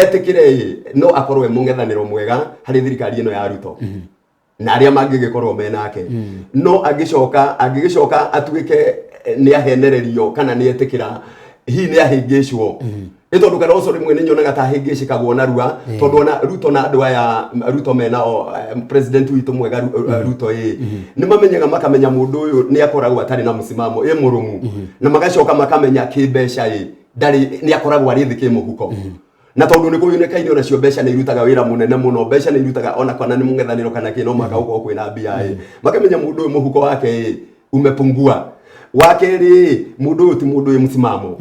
etĩkĩre no akorwo mũng'ethanĩro mwega harĩ thirikari ĩno ya Ruto na arĩa mangĩgĩkorwo menake no angĩgĩcoka atuĩke nĩ ahenererio kana nĩ etĩkĩra hihi nĩ ahĩngĩcwo tondũ Kalonzo rĩmwe nĩ nyonaga ta ahĩngĩcĩkagwo narua tondũ ona Ruto na andũ aya Ruto menao president witũ mwega Ruto nĩ mamenyaga makamenya mũndũ ũyũ nĩ akoragwo atarĩ na msimamo mũrũmu na magacoka makamenya kĩmbeca nĩ akoragwo arĩ thĩ kĩmũhuko na tondu nĩ kũyonekaine ona cio mbeca nĩ irutaga wĩra mũnene mũno mbeca nĩ irutaga ona kana nĩ mũng'ethanĩro kana kĩ no mwaka gũkorwo kwĩna mbia makamenya mũndũ ũyũ mũhuko wake umepungua wakerĩ mũndũ ũyũ ti mũndũ msimamo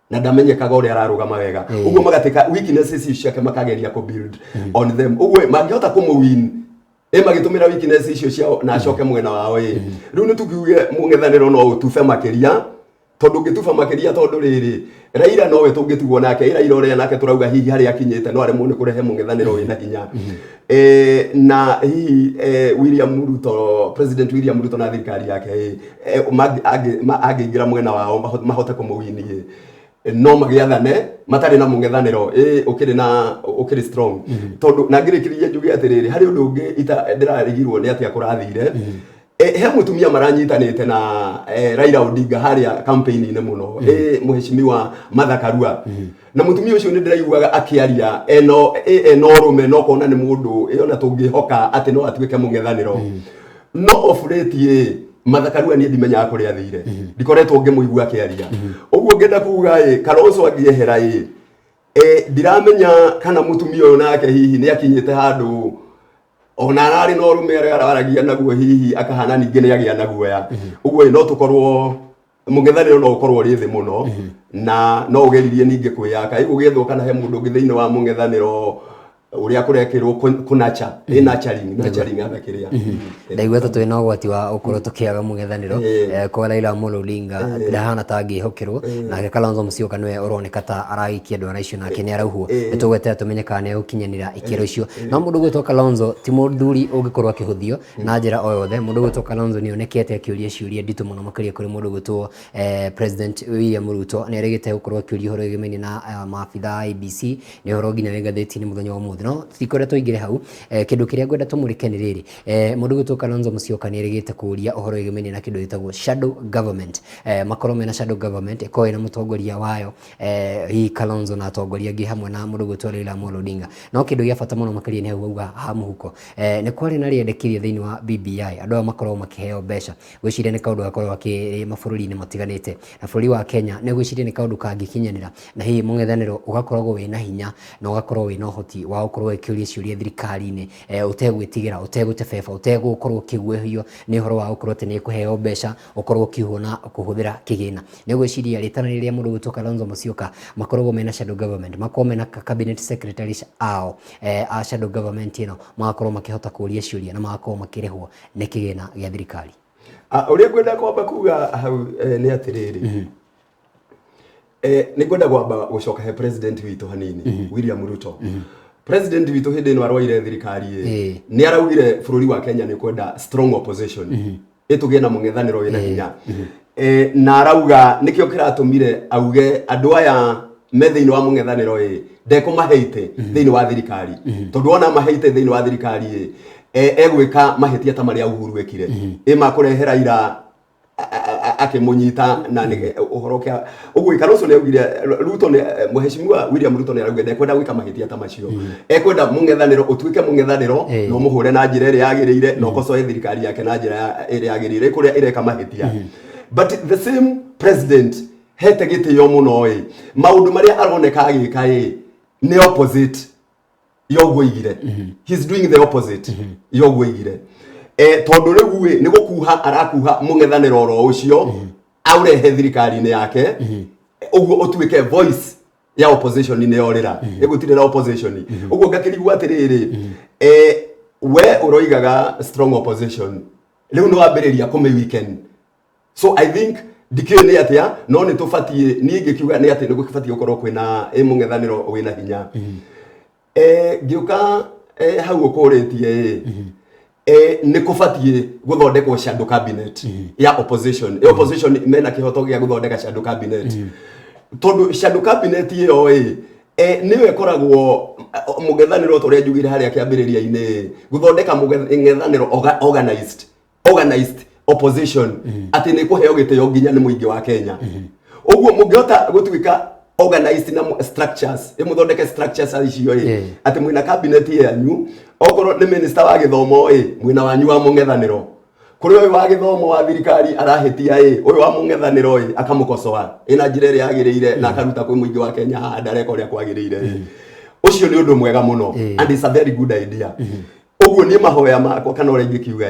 na ndamenyekaga ũrĩa ararũgama wega ũguo magatĩka weaknesses icio ciake makageria ku build on them ũguo mangĩhota kũmũwin magĩtũmĩra weaknesses icio ciao na acoke mwena wao rĩu nĩ tukiuge mũng'ethanĩro no ũtufe makĩria tondu ngitufa makiria tondu riri Raila nowe tungĩtigwo nake Raila ũrĩa nake turauga hihi harĩa akinyĩte no aremwo nĩ kũrehe mũng'ethanĩro wĩna hinya na hihi William Ruto President William Ruto na thirikari yake angĩingĩra mwena wao mahote kũmũwinie no magĩathane matarĩ na mũng'ethanĩro ũkĩrĩ strong tondu na ngĩrĩkĩrie njuge atĩrĩrĩ harĩ ũndũ ũngĩ ndĩrarigirwo nĩ atĩa kũrathire he mutumia maranyitanite na Raila Odinga haria campaign ine muno muheshimiwa Martha Karua na mutumia ucio ni ndiraiguaga akiaria eno rume no kona ni mundu ona tungihoka ati no atuike mung'ethaniro no ofretie Martha Karua ni ndimenyaga kuri athire ndikoretwo ngimuigua akiaria uguo ngenda kuga Kalonzo angiehera ndiramenya kana mutumia uyu nake hihi ni akinyite handu ona arari no rume aragia naguo hihi akahana ninge ni agia naguo ya uguo no tukorwo mung'ethaniro no ukorwo ri thi muno na no ugeririe ninge kwiyaka igugethwo kana he mundu ngitheine wa mung'ethaniro uria kurekirwo kunacha nurturing athakiria ndaigweta twina ugwati wa ukorwo tukiaga mung'ethaniro kwa Raila Amolo Odinga ndahana ta ngihokirwo na Kalonzo Musyoka niwe uroneka ta aragikia ndwara icio nake ni arauhwo nitugwete tumenyekana ni ukinyanira ikero icio no mundu gwitwo Kalonzo ti muthuri ungikorwo akihuthio na njira o yothe mundu gwitwo Kalonzo ni onekete akiuria ciuria nditu muno makiria kuri mundu gwitwo President William Ruto ni erigite gukorwo akiuria horo igimeni na maabitha IBC ni horo nginya wengatheti ni muthenya wa no tikoretwo ingire hau kindu kiria ngwenda tumurike ni riri mundu gwitwo Kalonzo Musyoka ni erigite kuria uhoro igimeni na kindu gitagwo shadow government makoro mena shadow government ko ina mutongoria wayo hi Kalonzo na atongoria ngi hamwe na mundu gwitwo Raila Amolo Odinga no kindu gia bata muno makiria ni hau auga ha muhuko ni kwari na riendekirie thiini wa BBI andu makoro makiheo besha gwiciria ni kaundu gakorwo akiri mabururi ni matiganite na bururi wa Kenya ni gwiciria ni kaundu kangikinyanira na hi mung'ethaniro ugakorwo wina hinya na ugakorwo wina uhoti wa ukorwo ikiuria ciuria thirikari-ini utegwitigira utegutebeba utegukorwo kigwehio ni horo wa ukorwo tene kuheo besha ukorwo kihuna kuhuthira kigina ni gwiciria ritana riria mundu gwitwo Kalonzo Musyoka makorwo mena shadow government makorwo mena cabinet secretaries ao a shadow government ino makorwo makihota kuria ciuria na makorwo makirehwo ni kigina gia thirikari uria ngwenda kwamba kuga hau ni atiriri ni ngwenda kwamba gucoka he president witu hanini William Ruto president witu hindi no arwaire thirikari ni araugire bururi wa Kenya ni kwenda strong opposition itugie na mung'ethaniro wina hinya na arauga nikio kiratumire auge andu aya methiini wa mung'ethaniro ndekumaheite thiini wa thirikari tondu ona maheite thiini wa thirikari egwika mahetia ta maria Uhuru ekire makurehera ira akimunyita na uhoro kia uguo Kalonzo ni augire Ruto ni muheshimiwa William Ruto ni arauga ndekwenda gwika mahitia ta macio ekwenda mung'ethaniro utuike mung'ethaniro no muhure na njira ria yagirire no kocoe thirikari yake na njira ria yagirire kuria ireka mahitia but the same president hete gitio muno maundu maria aroneka agika ni opposite yoguo igire he's doing the opposite yoguo igire tondu riu ni gukuha arakuha mung'ethaniro ro ucio aurehe thirikari-ini yake uguo utuike voice ya opposition ni yorira igutire na opposition uguo ngakirigwa atiriri we uroigaga strong opposition riu no ambiriria kume weekend so I think dikio ni atia no ni tufatie ni ngikiuga ni atia ni gukifatie ukorwo kwina mung'ethaniro wina hinya ngiuka hau ukuritie ni kufatie guthondekwo shadow cabinet ya opposition opposition mena kihoto gia guthondeka shadow cabinet tondu shadow cabinet iyo niwe koragwo mung'ethaniro turia njugire haria kiambiriria-ini guthondeka mung'ethaniro organized opposition ati ni kuheo gitio nginya ni muingi wa Kenya uguo mungihota gutuika organized na structures muthondeke structures icio ati mwina cabinet yanyu okorwo ni minister wa githomo mwina wanyu wa mung'ethaniro kuri uyu wa githomo wa thirikari arahitia uyu wa mung'ethaniro akamukosoa ina njira iria yagirire na akaruta kwi muingi wa Kenya ndareka uria kwagirire ucio ni undu mwega muno and it's a very good idea uguo ni mahoya makwa kana uria ingikiuga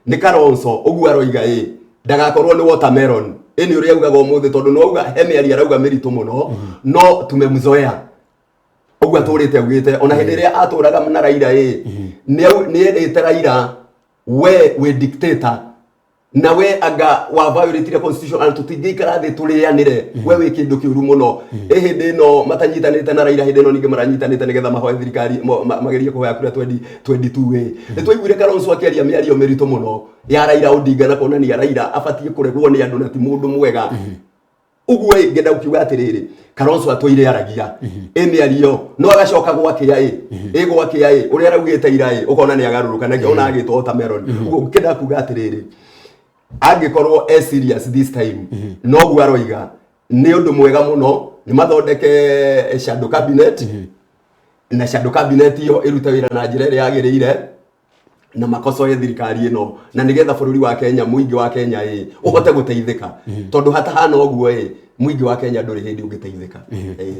ni Kalonzo uguo aroiga ndagakorwo ni watermelon ni uria ugaga umuthi tondu no uga hemiari arauga miritu muno no tumemzoea uguo aturite ugite ona hindi iria aturaga na Raila ni endete Raila we dictator na we anga wa violate constitution and tutigikara thi turianire we wi kindu kiuru muno hindi no matanyitanite na Raila hindi no ninge maranyitanite nigetha mahoe thirikari magerie kuhoya kura 2022 ni twaiguire Kalonzo akiaria miario miritu muno ya Raila Odinga na kuonania Raila abatie kuregwo ni andu na ti mundu mwega uguo ngenda ukiuga atiriri Kalonzo atwire aragia miario no agacoka gwakia gwakia uria araugite ira ukona ni agaruruka na ona agitwo watermelon uguo ngenda kuuga atiriri angikorwo serious this time no gwaroiga ni undu mwega muno ni mathondeke shadow cabinet na shadow cabinet iyo iruta wira na njira ĩrĩa yagĩrĩire na makoso ya thirikari ĩno na nigetha bũrũri wa Kenya muingi wa Kenya uhote guteithika tondu hata hana uguo muingi wa Kenya nduri hindi ungiteithika.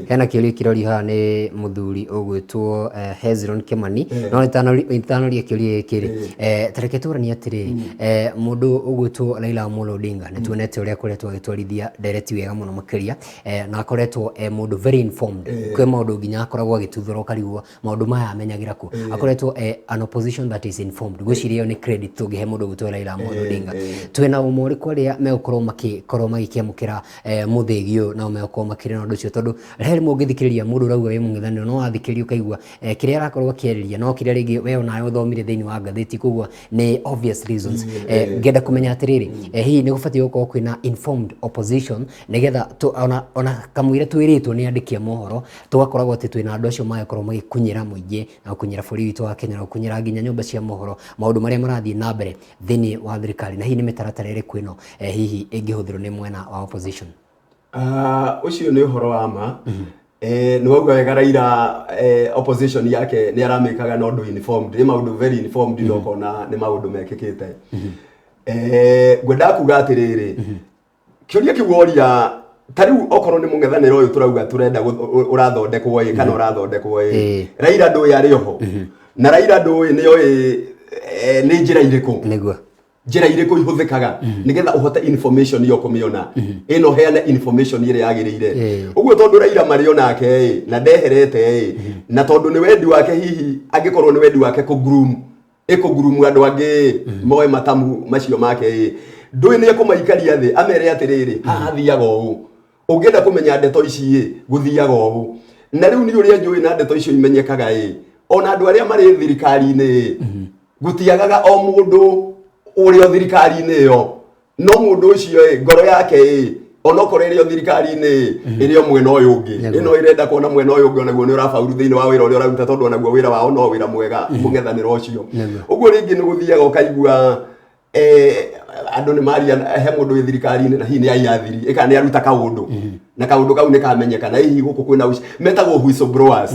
Hena kĩũria kĩrori haha nĩ mũthuri ũgwĩtwo Hezron Kimani no itanoria kĩũria gĩkĩ tareke tũrania atĩrĩrĩ mũndũ ũgwĩtwo Raila Amolo Odinga nĩ tuonete ũrĩa akoretwo agĩtwarithia ndereti wega mũno makĩria na akoretwo mũndũ very informed kwĩ maũndũ nginya akoragwo agĩtuthũra ũkarigwo maũndũ maya amenyagĩra kũ akoretwo an opposition that is informed gwĩciria nĩ credit tũngĩhe mũndũ ũgwĩtwo Raila Amolo Odinga twĩna ũmũrĩku arĩa megũkorwo magĩkĩamũkĩra thegio na umekorwo makire na ndu cio tondu rĩrĩ mũngĩthikĩrĩria mũndũ urauga we mũng'ethanĩro no wathikĩrĩria ukaigua kĩrĩa arakorwo akĩarĩria no kĩrĩa rĩngĩ we onawe ũthomire thĩinĩ wa ngathĩti koguo nĩ obvious reasons ngenda kũmenya atĩrĩrĩ hihi nĩ gũbatiĩ gũkorwo kwĩna informed opposition nĩgetha ona kamũira twĩrĩtwo nĩ andĩki a mohoro tũgakoragwo atĩ twĩna andũ acio magĩkorwo magĩkunyĩra mũingĩ na gũkunyĩra bũrũri witũ wa Kenya na gũkunyĩra nginya nyũmba cia mohoro maũndũ marĩa marathiĩ na mbere thĩinĩ wa thirikari na hihi nĩ mĩtaratara ĩrĩkũ ĩno hihi ĩngĩhũthĩrwo nĩ mwena wa opposition. Ucio ni uhoro wa ma ni wauga wega Raila opposition yake ni aramekaga no ndu informed ni maundu very informed ndoko na ni maundu mekikite gwenda kuga atiriri kiuria kiworia tariu okorwo ni mũng'ethanĩro uyu turauga turenda urathondekwo kana urathondekwo Raila ndu yari oho na Raila ndu niyo ni njira irĩkũ niguo njira irĩkũ ihuthikaga nigetha uhote information yo kumiona ino heana information ire yagĩrĩire uguo tondu Raila Mario nake na ndeherete na tondu ni wendi wake hihi angikorwo ni wendi wake kugroom andu angi moe matamu macio make ndui ni kumaikaria thi amere atiriri haha thiaga ũũ ungienda kumenya ndeto ici guthiaga ũũ na riu ni uria njui na ndeto icio imenyekaga ona andu aria mari thirikari-ini gutiagaga o mundu urio thirikari-ini yo no mundu ucio ngoro yake onokorwo ĩrĩ thirikari-ini ĩrĩ mwena ũyũ ũngĩ ĩno irenda kuona mwena ũyũ ũngĩ onaguo nĩ ũrabauru thĩinĩ wa wĩra ũrĩa ũraruta tondu onaguo wĩra wao no wĩra mwega mũng'ethanĩro ũcio ũguo rĩngĩ nĩ gũthiaga ũkaigua andu ni maria he mundu wi thirikari-ini na hihi ni aiathiri ika ni aruta kaundu na kaundu kau ni kamenyeka na hihi guku kwina metagwo whistleblowers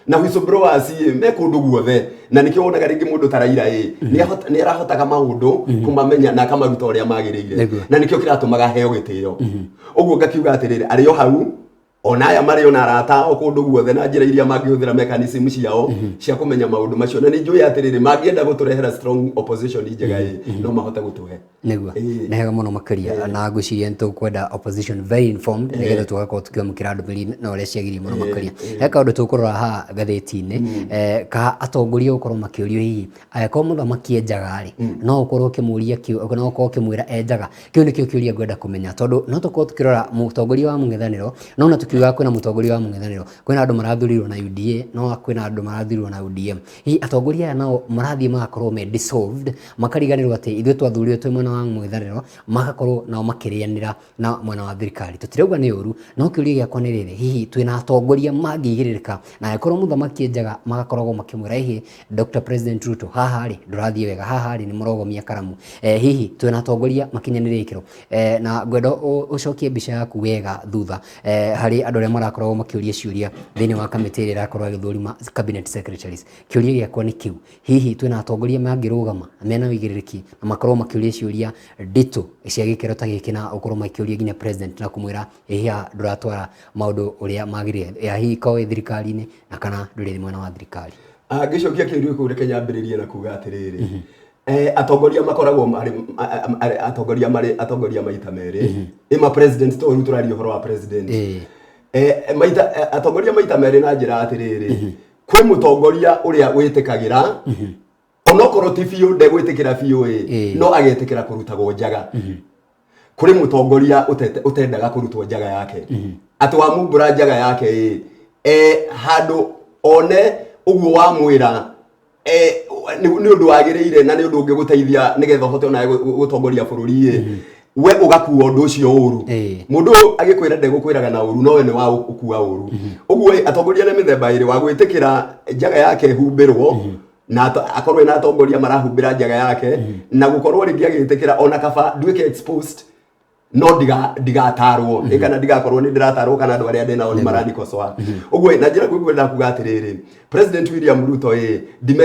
na whistleblowers me kundu guothe na nikio wonaga ringi mundu taraira ni arahotaga maundu kumamenya na kamaruta uria magĩrĩire na nikio kiratumaga heo gĩtĩo uguo ngakiuga atiriri ario hau ona aya mari ona arata o kundu guothe na njira iria mangĩhũthĩra mechanism ciao cia kumenya maundu macio na ni njui atiriri mangĩenda gũtũrehera strong opposition njega no mahote gũtũhe niguo nĩ hega mũno makĩria na ngwĩciria nĩ tũkwenda opposition very informed nĩgetha tũgakorwo tũkĩamũkĩra ndũmĩrĩri na ũrĩa ciagĩrĩire mũno makĩria he kaũndũ tũkũrora haha ngathĩti-inĩ ka atongoria gũkorwo makĩũrio hihi angĩkorwo mũthamaki enjaga-rĩ no ũkorwo ũkĩmũria no ũkorwo ũkĩmwĩra enjaga kĩu nĩkĩo kĩũria ngwenda kũmenya tondũ no tũkorwo tũkĩrora mũtongoria wa mũng'ethanĩro no na tukiuga kwĩna mũtongoria wa mũng'ethanĩro kwĩna andũ marathurirwo na UDA no kwĩna andũ marathurirwo na ODM hihi atongoria aya nao marathiĩ magakorwo me dissolved makariganĩrwo atĩ ithuĩ twathurirwo twĩ mwena wa mũng'ethanĩro magakorwo nao makĩrĩanĩra na mwena wa thirikari tũtirauga nĩ ũru no kĩũria gĩakwa nĩ rĩrĩ hihi twĩna atongoria mangĩigĩrĩrĩka na angĩkorwo mũthamaki enjaga magakoragwo makĩmwĩra hihi Dr. President Ruto haha-rĩ ndũrathiĩ wega haha-rĩ nĩ mũrogomia karamu hihi twĩna atongoria makinyanĩria ikĩro na ngwenda ũcokie mbica yaku wega thutha harĩ andũ arĩa marakoragwo makĩũria ciũria thĩinĩ wa kamĩtĩ ĩrĩa ĩrakorwo agĩthũrima cabinet secretaries kĩũria gĩakwa nĩ kĩu hihi twĩna atongoria mangĩrũgama mena ũigĩrĩrĩki na makorwo makĩũria ciũria nditũ cia gĩkĩro ta gĩkĩ na ũkorwo makĩũria nginya president na kũmwĩra hihi ndũratwara maũndũ ũrĩa magĩrĩire hihi korwo thirikari-inĩ na kana ndũrĩ mwena wa thirikari ngĩcokia kĩũria kĩu reke nyambĩrĩrie na kuga atĩrĩrĩ atongoria makoragwo atongoria maita merĩ ima president to rĩu tũraria ũhoro wa president atongoria maita merĩ na njĩra atĩrĩrĩ kwĩ mũtongoria ũrĩa wĩtĩkagĩra onokorwo ti biũ ndegwĩtĩkĩra biũ no agetĩkĩra kũrutagwo njaga kũrĩ mũtongoria ũtendaga kũrutwo njaga yake atĩ wamumbũra njaga yake handũ one ũguo wamwĩra nĩ ũndũ wagĩrĩire na nĩ ũndũ ũngĩgũteithia nĩgetha ũhote ona gũtongoria bũrũri we ũgakuua ũndũ ũcio ũru mũndũ agĩkwĩra ndegũkwĩraga na ũru no we nĩ wa ũkua ũru ũguo atongoria nĩ mĩthemba ĩrĩ wa gwĩtĩkĩra njaga yake humbĩrwo na akorwo ina atongoria marahumbira njaga yake na gukorwo ringi agitikira ona kaba nduike exposed no ndigatarwo kana ndigakorwo ni ndiratarwo kana andu aria ndina oni maranikosoa uguo na njira gwikunda kuga atiriri President William Ruto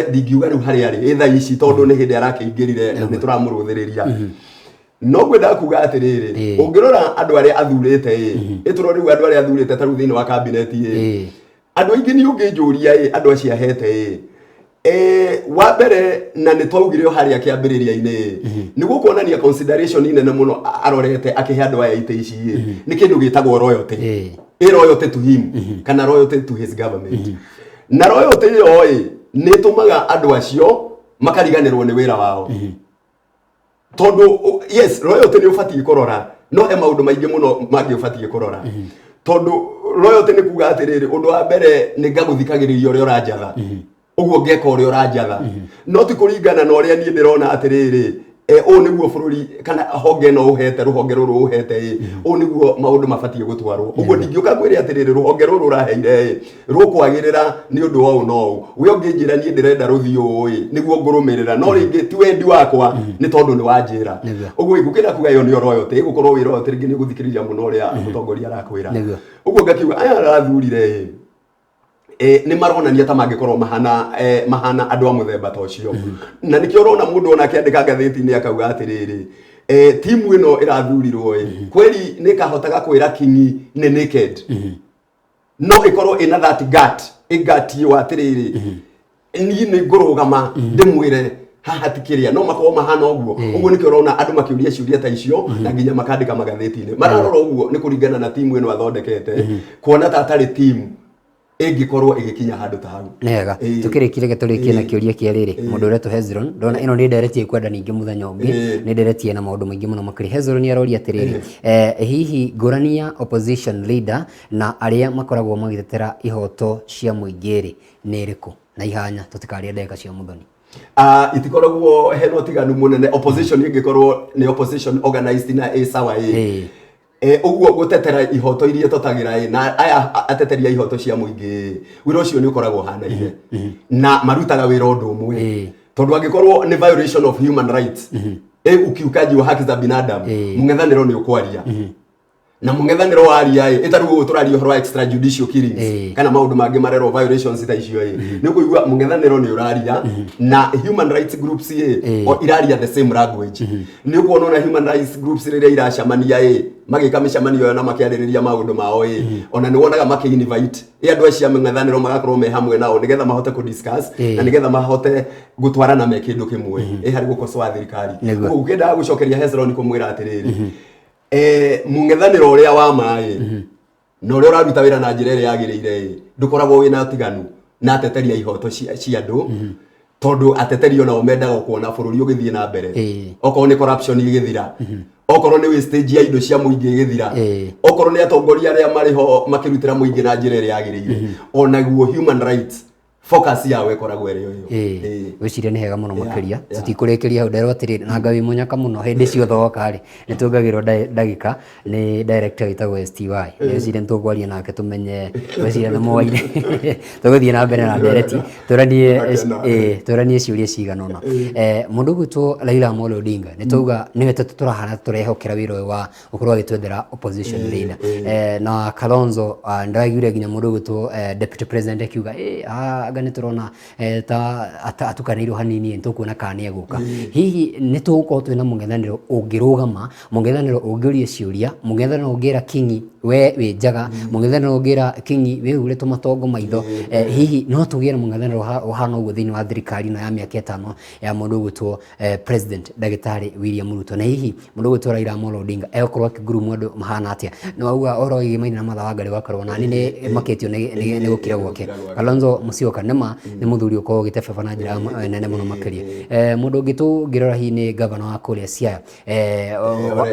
ndingiuga riu hari ari itha ici tondu ni hindi arakiingirire ni turamuruthiriria no gwenda kuga atiriri ungirora andu aria athurite ituro riu andu aria athurite taru thini wa cabinet andu aingi ni unginjuria andu acia hete wa mbere na ni twaugire hari akiambiriria-ini ni gukuonania consideration nene muno arorete akihe andu aya ite ici ni kindu gitagwo royalty royalty to him kana royalty to his government na royalty yo ni tumaga andu acio makariganirwo ni wira wao tondu yes royalty ni ufatie kurora no he maundu maingi muno mangi ufatie kurora tondu royalty ni kuga atiriri undu wa mbere ni ngaguthikagiriria uria uranjatha uguo ngeka uria uranjatha no ti kuringana na uria nie ndirona atiriri o niguo bururi kana honge no uhete ruhonge ruru uhete o niguo maundu mafatie gutwarwo uguo ndingiuka gwire atiriri ruhonge ruru uraheire rukwagirira ni undu wao no we unginjira nie ndirenda ruthio niguo ngurumirira no ringi ti wendi wakwa ni tondu ni wanjira uguo igukira kuga yo ni royalty gukorwo wira royalty ringi ni guthikiriria muno uria mutongoria arakwira uguo ngakiuga aya arathurire ni maronania ta mangikorwo mahana andu a muthemba ta ucio na nikio rona mundu ona akiandika gatheti-ini akauga atiriri timu ino irathurirwo kweli ni kahotaga kwira kingi ni naked no ikorwo ina that gut yo atiriri ni ngurugama ndimwire haha tikiria no makorwo mahana uguo nikio rona andu makiuria ciuria ta icio na nginya makandika magatheti-ini mararora uguo ni kuringana na timu ino athondekete kuona ta atari timu ingikorwo igikinya handu ta hau nega tukirikire geturikie na kiuria kia riri mundu uretu Hezron ndona ino ni direct ikwenda ningi muthenya ungi ni direct na maundu maingi muno makiri Hezron ni aroria atiriri hihi ngurania opposition leader na aria makoragwo magitetera ihoto cia muingiri ni iriku na ihanya tutikaria ndeka cia muthoni itikoragwo heno tiganu munene opposition ingikorwo ni opposition organized na sawa uguo gutetera ihoto iria totagira na aya ateteria ihoto cia muingi wira ucio ni ukoragwo hanaine na marutaga wira undu umwe tondu angikorwo ni violation of human rights ukiukaji wa haki za binadamu mungethaniro ni ukwaria na mungethaniro waria itarugo turaria uhoro extrajudicial killings kana maundu mangi marero violations ta icio ni kuigua mungethaniro ni uraria na human rights groups o iraria the same language ni kuona na human rights groups riria iracamania magika micamanio na makiaririria maundu mao ona ni wonaga maki invite andu acia mungethaniro magakorwo me hamwe nao nigetha mahote ku discuss na nigetha mahote gutwarana me kindu kimwe hari gukosoa thirikari ukienda gucokeria Hezron kumwira atiriri mungethaniro uria wa mai no uria uraruta wira na njira iria yagirire ndukoragwo wina tiganu na ateteria ihoto cia andu tondu ateterio na umendaga kuona bururi ugithie na mbere okorwo ni corruption igithira okorwo ni wastage ya indo cia muingi igithira okorwo ni atongoria aria mariho makirutira muingi na njira iria yagirire onaguo human rights focus yawe koragwo ere yo wiciria ni hega muno makiria tutikurekeria hau ndero atiri na ngawi munyaka muno hindi ciothe okari nitungagirwo ndagika ni director witagwo STY wiciria ntugwaria nake tumenye wiciria na mwaire tuguthie na mbere na direct turanie ciuria ciganona mundu gwitu Raila Amolo Odinga nituga niwe turahana turehokera wiro wa ukorwo agitwendera opposition leader na Kalonzo ndagire ginya mundu gwitu deputy president akiuga ni turona ta atukanirwo hanini ntukuona kani eguka hihi nitugukorwo twina mungethaniro ungirugama mungethaniro ungiuria ciuria mungethaniro ungira kingi we njaga mungethaniro ungira kingi we ure tumatongo maitho hihi no tugira mungethaniro uhana uguo thini wa thirikari na ya miaka 5 ya mundu gutwo president Dagitari William Ruto na hihi mundu gutwo Raila Amolo Odinga ekorwo akiguru mundu mahana atia no auga oro igimaini na mathawa ngari wakorwo nani ni maketio ni gukira gwake Kalonzo Musyoka nema ni muthuri uko gitebeba na njira nene muno makiria mundu gitu ngirora hi ni governor wa Kuria Siaya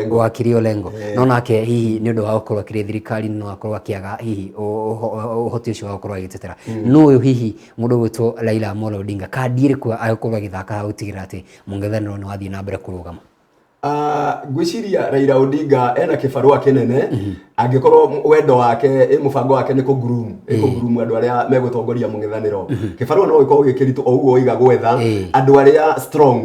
wa Kirio Lengo no nake hihi ni undu wa ukorwo akiri thirikari no akorwo akiaga hihi uhoti ucio wa ukorwo agitetera no uyu hihi mundu gitwo Raila Amolo Odinga kadire kwa akorwo agithaka utigira ati mungethaniro ni wathie na mbere kurugama Gwiciria Raila Odinga ena kibarua kinene angikorwo wendo wake mubango wake ni kugroom andu aria megutongoria mung'ethaniro. Kibarua no gikorwo gikiritu o uguo iga gwetha andu aria strong,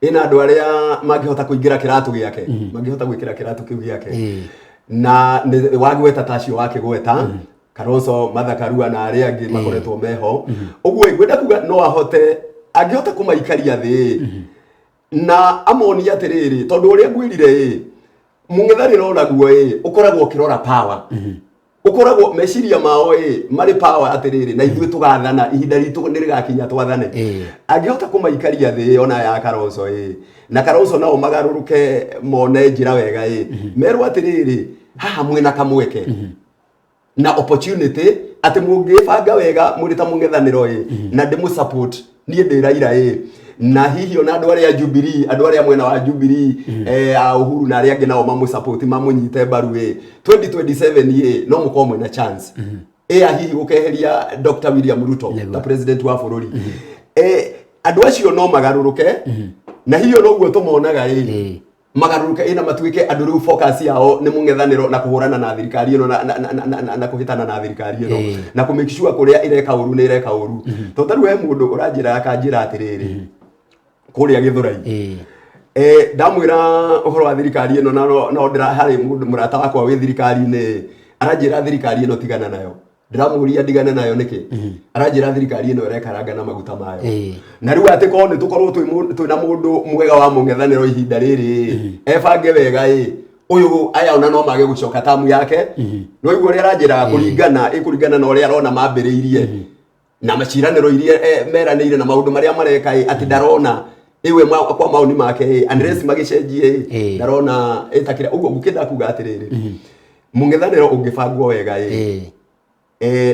ina andu aria mangihota kuingira kiratu giake, mangihota gwikira kiratu kiu giake, na wagweta tacio wake gweta Kalonzo, Martha Karua na aria angi makoretwo meho. Uguo ngwenda kuga no ahote angihota kumaikaria thi na amoni atiriri tondu uria ngwirire mung'ethaniro naguo ukoragwo ukirora power, ukoragwo meciria mao mari power atiriri na ithuĩ tugathana ihinda ritu nirigakinya twathane. Angihota kumaikaria thi ona ya Kalonzo na Kalonzo nao magaruruke mone njira wega merwo atiriri haha mwina kamweke na opportunity ati mungibanga wega muri ta mung'ethaniro na ndimu support nie ndi Raila na hihi ona andu aria Jubilee, andu aria mwena wa Jubilee Uhuru na aria angi nao mamu support mamunyite mbaru 2027 no mukorwo mwena chance hihi gukeheria Dr. William Ruto ta president wa bururi andu acio no magaruruke na hiyo no guo tumonaga magaruruke ina matuike andu riu focus yao ni mung'ethaniro na kuhurana na thirikari ino na kuhitana na thirikari ino na kumake sure kuria ireka uru ni ireka uru to taru he mundu uranjira akanjira atiriri kuria Githurai ndamwira uhoro wa thirikari ino no ndira hari mundu murata wakwa wi thirikari ni aranjira thirikari ino tigana nayo, ndiramuria ndigane nayo niki aranjira thirikari ino irekaranga na maguta mayo na riu ati ko ni tukorwo twina mundu mwega wa mung'ethaniro ihinda riri ebange wega uyu aya ona no mage gucoka tamu yake no igwo ria aranjira kuringana na uria arona mambiriirie na maciraniro irie meranire na maundu maria mareka ati ndarona iwe kwa mauni make unless magicenjie ndarona etakira uguo gukida kuga atiriri mung'ethaniro ungibangwo wega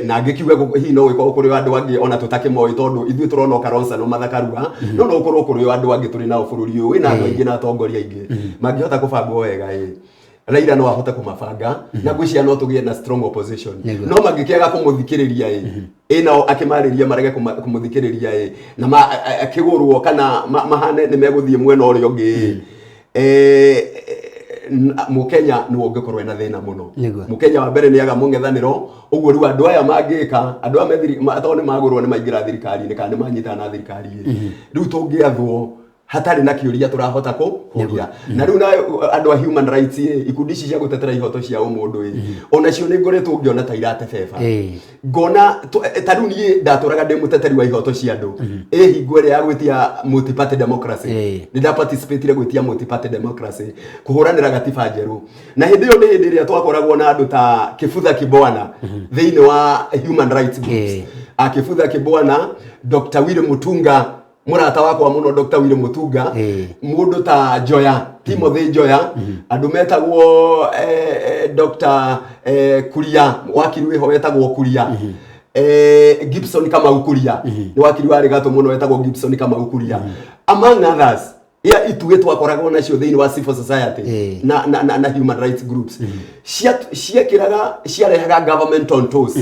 na ngikiuga hihi no giko kuri andu angi ona tutake moi tondu ithuĩ turona Kalonzo no Martha Karua no ukorwo kuri andu angi turi nao bururi uyu wina andu aingi na atongoria aingi mangihota kubangwo wega Raila no ahote kumabanga na gwiciria no tugie na strong opposition no mangikiaga kumuthikiriria nao akimariria marege kumuthikiriria na akigurwo kana mahane ni meguthie mwena uria ungi Mukenya ni ungikorwo na thina muno. Mukenya wa mbere ni aga mung'ethaniro uguo riu andu aya mangika andu a methiri matone magurwo ni maingira thirikari ni kana manyita na thirikari riu tungiathwo hatari na kiuria turahota kuria na riu na andu a human rights ikundi cia gutetera ihoto cia umundu ona cio ni ngoretwo ngiona ta irate beba ngona tariu nie ndaturaga ndi muteteri wa ihoto cia andu hingo ria ya gwitia multi party democracy ni nda participate gwitia multi party democracy kuhuranira gatiba njeru na hindi yo ni hindi ria twakoragwo na andu ta Kifutha Kibwana thiini wa human rights groups Kifutha Kibwana, Dr. Willy Mutunga murata wakwa muno Dr. Willy Mutunga mundu ta Joya Timothy Joya andu metagwo Dr. Kuria wakiri wiho wetagwo Kuria Gibson Kamau Kuria ni wakiri wari gato muno wetagwo Gibson Kamau Kuria among others ituwe twakoragwo nacio thiini wa civil society na human rights groups ciekiraga ciarehaga government on toes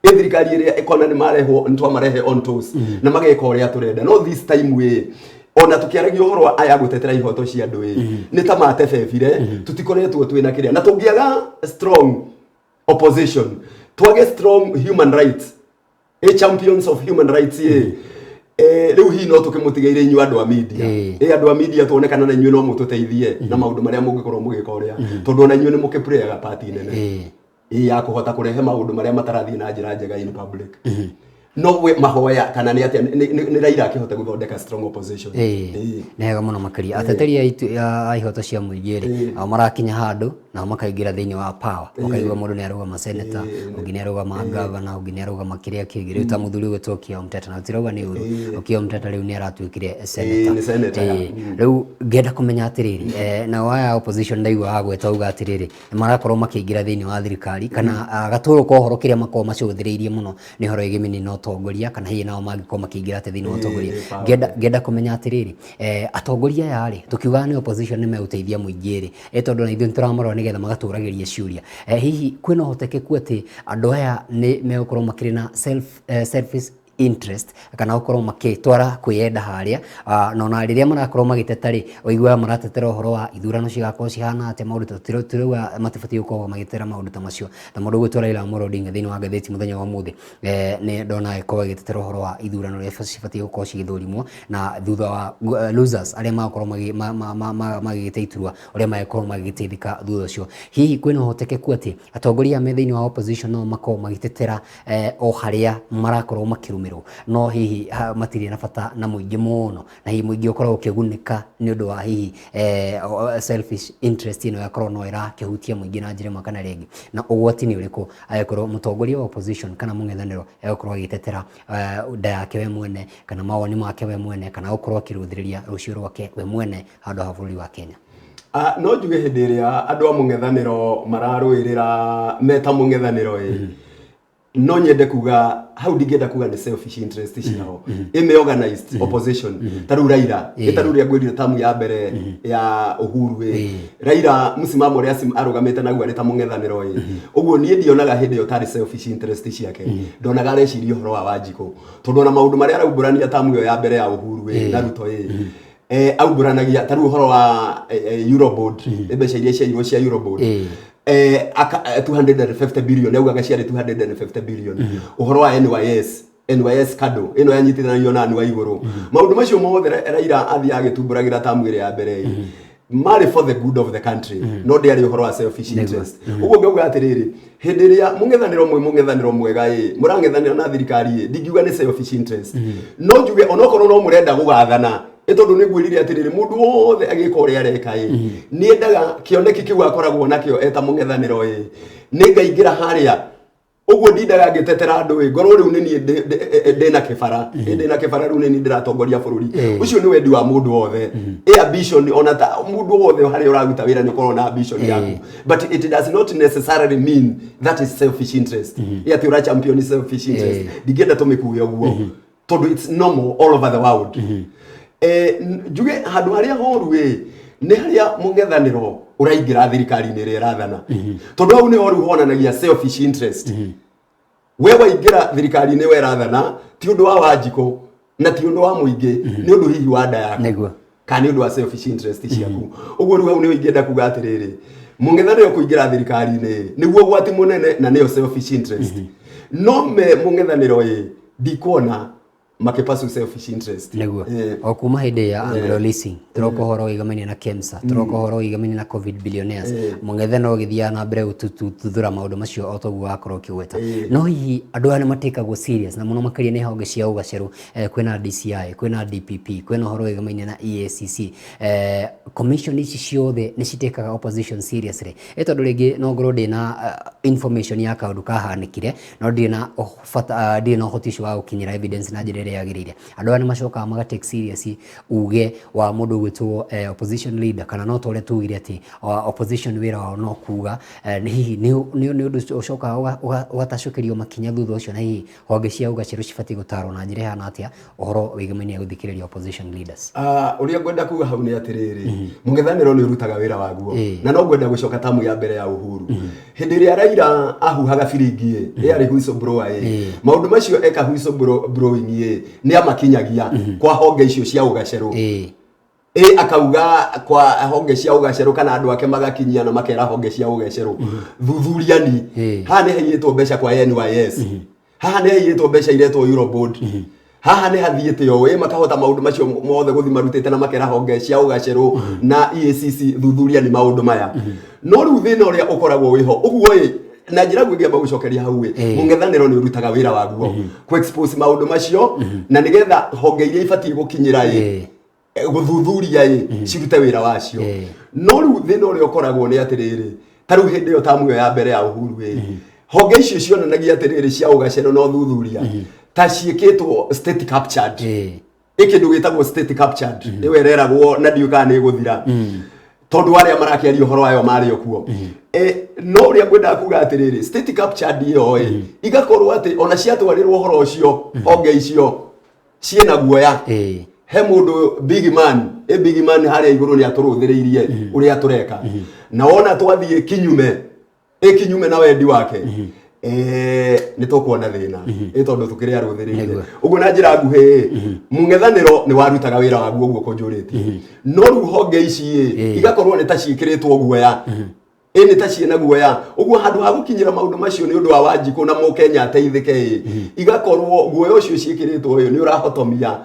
thirikari iria economy marehwo ntwa marehe on toes na mageka uria turenda no this time ona tukiaragio horo aya gutetera ihoto cia andu ni ta matebebire tutikoretwo twina kiria na tungiaga strong opposition twage strong human rights champions of human rights riu hi no tukimutigeire inyu andu a media andu a media tuonekana na inyu no mututeithie na maundu maria mungikorwo mugika uria tondu na inyu ni mukiplayaga party nene ya kuhota kurehe maundu maria matarathie na njira njega in public no we mahoya kana ni atia ni Raila akihota guthondeka strong opposition nega muno makiria ateteri a ihoto cia muingiri au marakinya handu na makaingira thiini wa power makaigwa mundu ni aruga ma senator ungi ni aruga ma governor ungi ni aruga makiria kingi riu ta muthuri wetwo Kio Mteta na tiroga ni uru Kio Mteta riu ni aratuikire senator riu ngenda kumenya atiriri na waya opposition ndaigwa agweta uga atiriri marakorwo makiingira thiini wa thirikari kana gaturo ko horo kiria makoma macuthiriirie muno ni horo igimini no atongoria kana hihi nao mangiko makiingira te thiini wa atongoria ngenda kumenya atiriri atongoria yari tukiuga ni opposition ni meuteithia muingiri tondu na ithuĩ tũramorwo nigetha magatũrageria ciuria hihi kwina hotekeku ati andu aya ni megukorwo makiri na selfish interest kana okorwo makitwara kwiyenda haria na ona riria marakorwo magitetari oigwa maratetera uhoro wa ithurano cigakorwo cihana ate maundu turauga matibati gukorwo magitera maundu ta macio na mundu gwitwa Raila Amolo Odinga thiini wa gatheti muthenya wa muthi ni ndona ikorwo gitetera uhoro wa ithurano ria cibati gukorwo cigithurimwo na thutha wa losers aria makorwo magigiteiturwa uria makorwo magigiteithika thutha ucio hihi kwina hotekeku ati atongoria me thiini wa opposition no makorwo magitetera o haria marakorwo makirumirwo no hihi matiri na bata na muingi muno na hihi muingi ukorwo ukigunika ni undu wa hihi selfish interest ino yakorwo no irakihutia muingi na njira makana rengi na ugwati ni uriku akorwo mutongoria wa opposition kana mung'ethaniro akorwo agitetera nda yake we mwene kana mawoni make we mwene kana ukorwo akiruthiriria rucio rwake we mwene handu ha bũrũri wa Kenya. No njuge hĩndĩ ĩrĩa andũ a mũng'ethanĩro mararũĩrĩra meta mũng'ethanĩro no nyende kuga hau ndingĩenda kuga nĩ selfish interest ciao ime organized opposition taru Raila itaru ria gwirire tamu ya mbere ya Uhuru Raila msimamo ria arugamite naguo ari ta mũng'ethanĩro uguo niĩ ndionaga hĩndĩ ĩyo tari selfish interest ciake ndonaga reciria ũhoro wa Wanjikũ tondu na maundu maria araumbũrania tamu yo ya mbere ya Uhuru na Ruto aumbũranagia taru ũhoro wa Eurobond mbeca iria ciairwo cia Eurobond 250 billion augaga ciarĩ 250 billion uhoro wa NYS kado ino yanyitithanio na anwa iguru maundu macio mothe Raila athia agitumburagira tamu ire ya mbere mari for the good of the country no ndiari uhoro wa selfish interest uguo ngauga atiriri hindi ria mũng'ethanĩro mwega murang'ethanĩra na thirikari ndingiuga ni selfish interest no njuge onokorwo no murenda gugathana tondu ni gwirire atiriri mundu wothe agika uria areka niendaga kioneki kiu akoragwo nakio eta mũng'ethanĩro ni ngaingira haria uguo ndindaga ngitetera andu ngoro riu ni ndina kibara riu ni ndiratongoria bururi ucio ni wendi wa mundu wothe ambition ona ta mundu wothe haria uraruta wira ni ukorwo na ambition yaku but it does not necessarily mean that is selfish interest ati ura champion selfish interest ndingenda tumikuye uguo tondu it's normal all over the world njuge handu haria horu ni haria mũng'ethanĩro uraingira thirikari-inĩ ĩrĩa ĩrathana tondu hau ni horu honanagia selfish interest we waingira thirikari-inĩ we ĩrathana ti undu wa Wanjikũ na ti undu wa muingi ni undu hihi wa nda yaku kana undu wa selfish interest ciaku uguo riu hau ni ingenda kuga atiriri mũng'ethanĩro kuingira thirikari-inĩ niguo gwati munene na niyo selfish interest no me mũng'ethanĩro ndikuona makipasu selfish interest neguo o kuma hinde ya Anglo Leasing turoko horo igamani na KEMSA turoko horo igamani na COVID billionaires mũng'ethanĩro githia na mbere tuthura maundu macio o toguo akorwo kiweta no hihi andu ane matekagwo serious na muno makaria ne honge cia ugaceru kwina DCI kwina DPP kwina horo igamani na EACC commission ici ciothe ni citekaga opposition seriously tondu ringi no ngoro ndina information ya kaundu kahanikire no ndina ndina hotisho wa ukinyira evidence na njira yagirire andu ane macoka maga take serious uge wa mundu gwitwo opposition leader kana no tore tugire ati opposition wira wao no kuga hihi ni undu ucoka ugatacukirio makinya thutha ucio na hihi honge cia ugaciru cibati gutaro na njira hana atia uhoro wigamania guthikiriria opposition leaders uria ngwenda kuga hau ni atiriri mũng'ethanĩro ni urutaga wira waguo na no ngwenda gucoka tamu ya mbere ya Uhuru hindi ria Raila ahuhaga biringi yari whistle blower maundu macio eka whistle blowing ni amakinyagia kwa honge icio cia ugaceru akauga kwa honge cia ugaceru kana andu ake magakinyia na makera honge cia ugaceru thuthuriani haha ni haiyetwo mbeca kwa NYS haha ni haiyetwo mbeca iretwo Eurobond haha ni hathiite yo makahota maundu macio mothe guthi marutite na makera honge cia ugaceru na EACC thuthuriani maundu maya no riu thina uria ukoragwo wiho uguo na njira gwĩgĩamba gũcokeria hau mũng'ethanĩro ni urutaga wira waguo ku expose maundu macio na nigetha honge iria ibatie gukinyira guthuthuria cirute wira wacio no riu thina uria ukoragwo ni atiriri taru hindi yo tamu yo ya mbere ya Uhuru honge icio cionanagia atiriri cia ugaceru no thuthuria ta ciĩkĩtwo state captured ikindu gitagwo state captured ni wereragwo na ndiuka ni guthira tondu aria marakiaria uhoro ayo mari okuo no uria ngwenda kuga atiriri state captured iyo igakorwo ati ona ciatwarirwo uhoro ucio honge icio ciena guoya he mundu big man haria iguru ni aturuthiriirie uria tureka na wona twathie kinyume na wendi wake nĩ tũkuona thĩna tondũ tũkĩrĩ arũthĩrĩire ũguo na njĩra nguhĩ mũng'ethanĩro nĩ warutaga wĩra waguo ũguo konjũrĩtie no rĩu honge ici igakorwo nĩ ta ciĩkĩrĩtwo guoya nĩ ta ciĩna guoya ũguo handũ ha gũkinyĩra maũndũ macio nĩ ũndũ wa Wanjikũ na Mũkenya ateithĩke igakorwo guoya ũcio ciĩkĩrĩtwo ũyũ nĩ ũrahotomia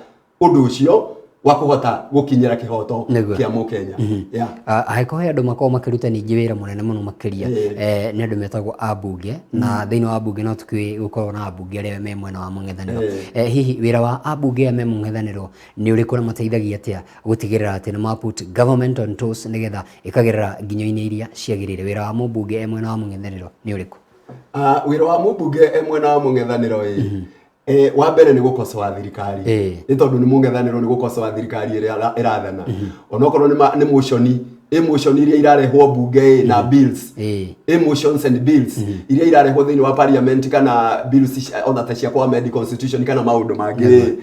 ũndũ ũcio wa kũhota gũkinyĩra kĩhoto kĩa Mũkenya. Angĩkorwo he andũ makorwo makĩruta ningĩ wĩra mũnene mũno makĩria nĩ andũ metagwo ambunge na thĩinĩ wa ambunge no tũkĩũĩ gũkorwo na ambunge arĩa me mwena wa mũng'ethanĩro. Hihi wĩra wa ambunge aya me mũng'ethanĩro nĩ ũrĩkũ na mateithagia atĩa gũtigĩrĩra atĩ nĩ ma put government on toes nĩgetha ĩkagerera nginyo-inĩ iria ciagĩrĩire? Wĩra wa mũmbunge e mwena wa mũng'ethanĩro nĩ ũrĩkũ? Wĩra wa mũmbunge e mwena wa mũng'ethanĩro wa mbere nĩ gũkosoa thirikari nĩ tondũ nĩ mũng'ethanĩro nĩ gũkosoa thirikari ĩrĩa ĩrathana onokorwo nĩ motion iria irarehwo bunge na bills motions and bills iria irarehwo thĩinĩ wa parliament kana bills ona ta cia amend constitution kana maũndũ mangĩ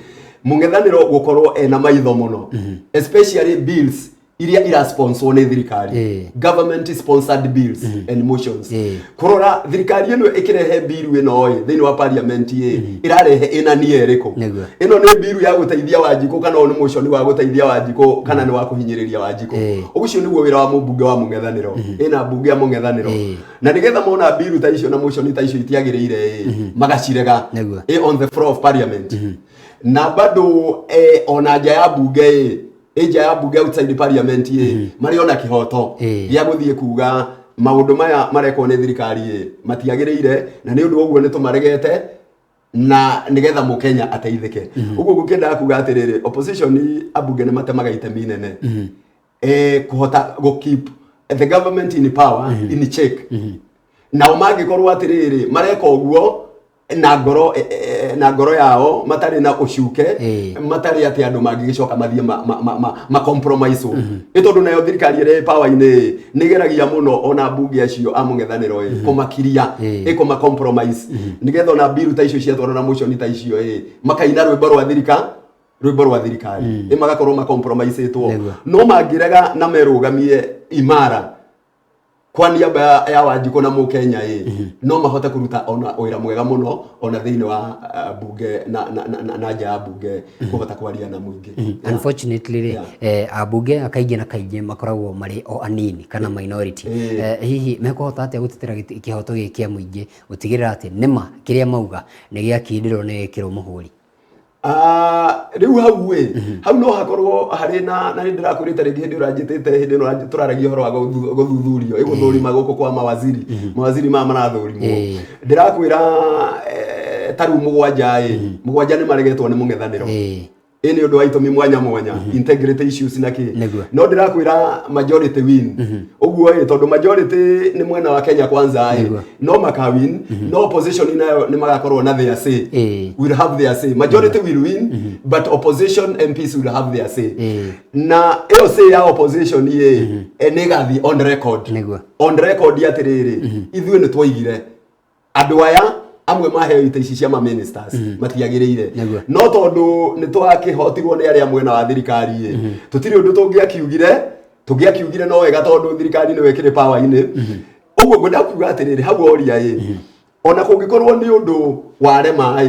mũng'ethanĩro gũkorwo ena maitho mũno especially bills iria ira sponsor nĩ thirikari government sponsored bills and motions kurora thirikari ĩno ĩkĩrehe bill ĩno thĩinĩ wa parliament ĩrarehe ĩna nia ĩrĩkũ ĩno nĩ bill ya gũteithia Wanjikũ kana nĩ motion wa gũteithia Wanjikũ kana nĩ wa kũhinyĩrĩria Wanjikũ ũcio nĩguo wĩra wa mũmbunge wa mũng'ethanĩro ĩna mbunge ya mũng'ethanĩro na nĩgetha mona bill ta icio na motion ta icio itiagĩrĩire magacirega on the floor of parliament na bado ona nja ya bunge eja ya bunge outside parliament mari ona kihoto gĩa gũthiĩ kuga maũndũ maya marekwo nĩ thirikari matiagĩrĩire na nĩ ũndũ ũguo nĩ tũmaregete na nĩgetha Mũkenya ateithĩke ũguo gũkĩenda kuga atĩrĩrĩ opposition abunge nĩ matemaga itemi inene kũhota keep the government in power in check na mangĩkorwo atĩrĩrĩ mareka ũguo na ngoro yao matarĩ na ũcuke matarĩ atĩ andũ mangĩgĩcoka mathiĩ ma compromise tondũ nayo thirikari ĩrĩ power-inĩ nĩgeragia mũno ona mbunge acio a mũng'ethanĩro kũmakiria kũma compromise nĩgetha ona bill ta icio ciatwarana motion ta icio makaina rwĩmbo rwa thirikari magakorwo ma compromise no mangĩrega na merũgamie imara kwa niaba ya Wanjikũ na Mũkenya no mahote kũruta ona wĩra mwega mũno ona thĩinĩ wa bunge na nja ya bunge kũhota kwaria na mũingĩ. Unfortunately abunge akaingĩ na kaingĩ makoragwo marĩ o anini kana minority hihi mekũhota atĩa gũtetera kĩhoto gĩkĩ kĩa mũingĩ gũtigĩrĩra atĩ nĩma kĩrĩa mauga nĩ gĩakindĩrwo nĩ gĩkĩrwo mũhũri? Rĩu hau no hakorwo harĩ na ndĩrakwĩrĩte rĩngĩ hĩndĩ ũranjĩtĩte hĩndĩ ĩno tũraragia ũhoro wa gũthuthurio gũthũrima gũkũ kwa mawaziri maya marathũrimwo ndĩrakwĩra ta rĩu mũgwanja nĩ maregetwo nĩ mũng'ethanĩro nĩ ũndũ wa itũmi mwanya integrity issues na kĩ no ndĩrakwĩra majority win ũguo tondũ majority nĩ mwena wa Kenya Kwanza no makawin no opposition nayo nĩ magakorwo na their say will have their say majority will win but opposition MPs will have their say na ĩyo say ya opposition nĩgathi on record atĩrĩrĩ ithuĩ nĩ twaigire andũ aya amwe maheo ite ici cia ministers matiagĩrĩire no tondũ nĩ twakĩhotirwo nĩ arĩa mwena wa thirikari tũtirĩ ũndũ tũngĩakiugire no wega tondũ thirikari nĩ wekĩrĩ power-inĩ ũguo ngwenda kuga atĩrĩrĩ hau oria ona kũngĩkorwo nĩ ũndũ warema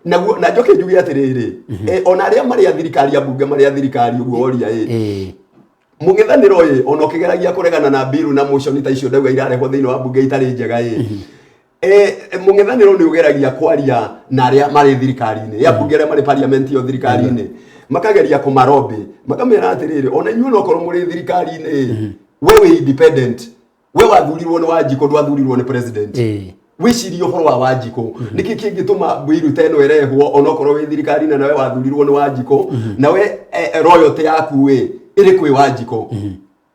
na njoke njuge atĩrĩrĩ ona arĩa marĩ a thirikari abunge marĩ a thirikari ũguo oria mũng'ethanĩro ona ũkĩgeragia kũregana na bill na motion ta icio ndauga irarehwo thĩinĩ wa bunge itarĩ njega mũng'ethanĩro nĩ ũgeragia kwaria na arĩa marĩ thirikari-inĩ abunge arĩa marĩ parliament yo thirikari-inĩ makageria kũmarobĩ makamera atĩrĩrĩ ona inyuĩ nokorwo mũrĩ thirikari-inĩ we independent we wathurirwo nĩ Wanjikũ ndwathurirwo nĩ president wĩcirie ũhoro wa Wanjikũ nĩkĩ kĩngĩtũma bill ta ĩno ĩrehwo onokorwo wĩ thirikari-inĩ na we wathurirwo nĩ Wanjikũ na we royalty yaku ĩrĩ kwĩ Wanjikũ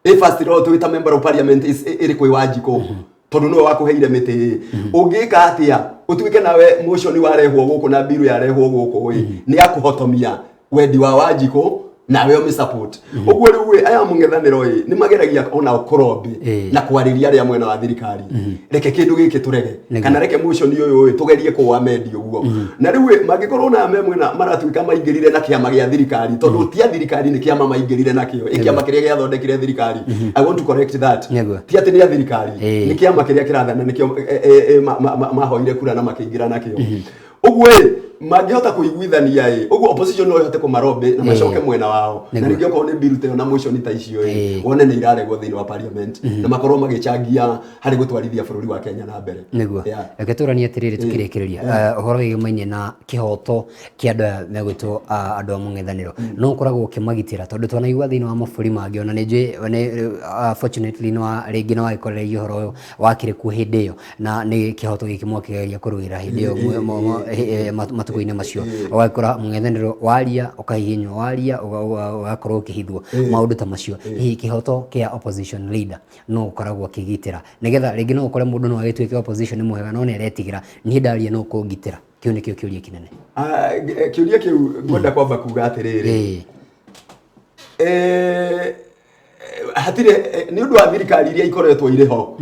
first royalty ta member of parliament ĩrĩ kwĩ Wanjikũ tondũ nĩwe wakũheire mĩtĩ ũngĩka atĩa ũtuĩke nawe motion warehwo gũkũ na bill yarehwo gũkũ nĩ yakũhotomia wendi wa Wanjikũ nawe o support uguo riu aya mung'ethaniro ni mageragia ona ukorombi na kwariria aria mwena wa thirikari reke kindu giki turege kana reke motion uyu tugerie kwa mendi uguo na riu magikorwo na mwena maratuika maingirire na kiama gia thirikari tondu tia thirikari ni kiama maingirire na kio ikiama kiria giathondekire thirikari I want to correct that tia ati ni thirikari ni kiama kiria kirathana nikio mahoire kura na makiingira na kio uguo magihota kuiguithania uguo opposition no ihote kumarombe na macoke mwena wao na ningio ko ni bill te na motion ta icio wone ni iraregwo thini wa parliament na makorwo magichangia hari gutwarithia bururi wa Kenya na mbere niguo eketurani atiriri tukirikiria uhoro wigimainie na kihoto kia andu megwitwo andu a mung'ethaniro no ukoragwo ukimagitira tondu twanaigua thini wa maburi mangi ona ni fortunately no ringi no aikorere ihoro wakire ku hindi iyo na ni kihoto gikimwakigeria kurugira hindi iyo matuko-ini macio ugakora mung'ethaniro waria ukahihinywo waria ugakorwo ukihithwo maundu ta macio hihi kihoto kia opposition leader no ukoragwo akigitira nigetha ringi no ukore mundu no agituike opposition mwega no neretigira ni ndaria no kungitira kiu nikio kiuria kinene kiuria kiu ngwenda kwamba kuga atiriri hatire ni undu wa thirikari iria ikoretwo iriho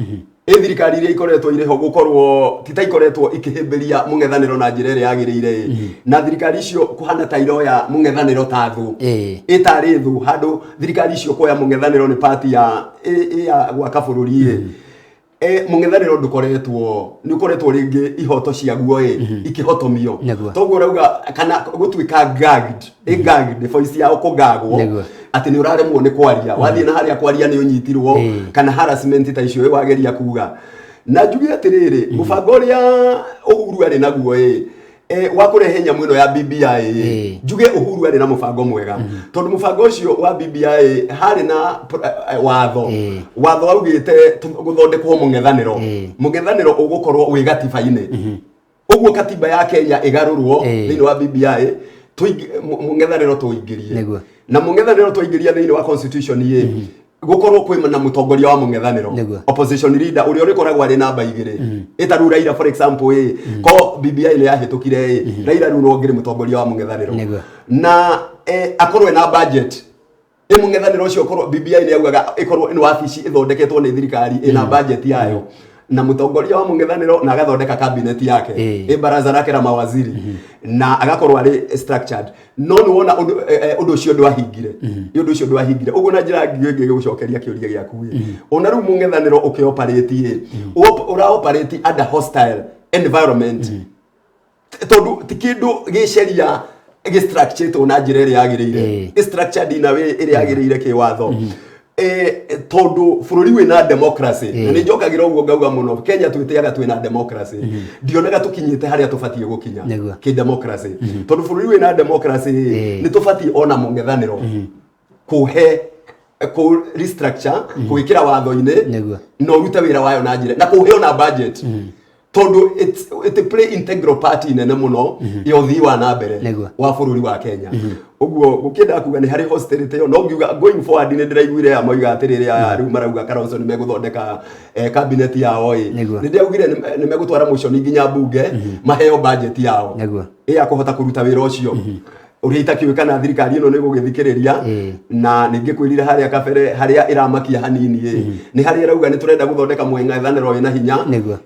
thirikari iria ikoretwo iriho gukorwo titaikoretwo ikihimbiria mung'ethaniro na njira iria yagirire na thirikari icio kuhana ta iroya mung'ethaniro ta thu itari thu handu thirikari icio koya mung'ethaniro ni party ya gwaka bururi mung'ethaniro ni ukoretwo ringi ihoto ciaguo ikihotomio toguo rauga kana gutuika gagged voice yao kugagwo ati ni uraremwo ni kwaria wathie na haria kwaria ni unyitirwo kana harassment ta icio wageria kuga na njuge atiriri mubango uria Uhuru ari naguo wa kurehe nyamu ino ya BBI njuge Uhuru ari na mubango mwega tondu mubango ucio wa BBI hari na watho augite guthondekwo mung'ethaniro ugukorwo wi gatiba-ini uguo katiba ya Kenya igarurwo thini wa BBI mung'ethaniro tuingirie na mung'ethaniro tuingiria thini wa constitution gukorwo kwima na mutongoria wa mung'ethaniro opposition leader uria rikoragwo ari namba 2 itaru Raila for example ko BBI ni yahitukire Raila ru no ngire mutongoria wa mung'ethaniro na akorwe na budget mung'ethaniro ucio korwo BBI ni yaugaga ikorwo ni wabici ithondeketwo ni thirikari ina budget yayo na mutongoria wa mung'ethaniro na agathondeka cabinet yake baraza lake la mawaziri na agakorwo ari structured no ni wona undu ucio ndwahingire undu ucio ndwahingire uguo na njira ngi gucokeria kiuria giaku ona ru mung'ethaniro ukioperate ura operate under hostile environment tondu tikindu giceria structured na njira iria yagirire structured ina we iria yagirire kiwatho tondu bururi wina democracy ni njokagira uguo ngauga muno Kenya twitiaga twina democracy ndionaga tukinyite haria tufatie gukinya ki democracy tondu bururi wina democracy ni tufatie ona mung'ethaniro kuhe ku restructure kuikira watho-ini no ruta wira wayo na njira na kuhe ona budget tondu it play integral part nene muno yo thiwa na mbere wa bururi wa Kenya uguo gukinda kuga ni hari hostility no ngiuga going forward ni ndiraiguire ya moiga atiriri ya riu marauga Kalonzo ni meguthondeka cabinet yao ni ndiaugire ni megutwara motion nginya bunge maheo budget yao ya kuhota kuruta wira ucio uria itakiwikana thirikari ino ni gugithikiriria na ningi kwirire haria kabere haria iramakia hanini ni haria irauga ni turenda guthondeka mung'ethaniro ina hinya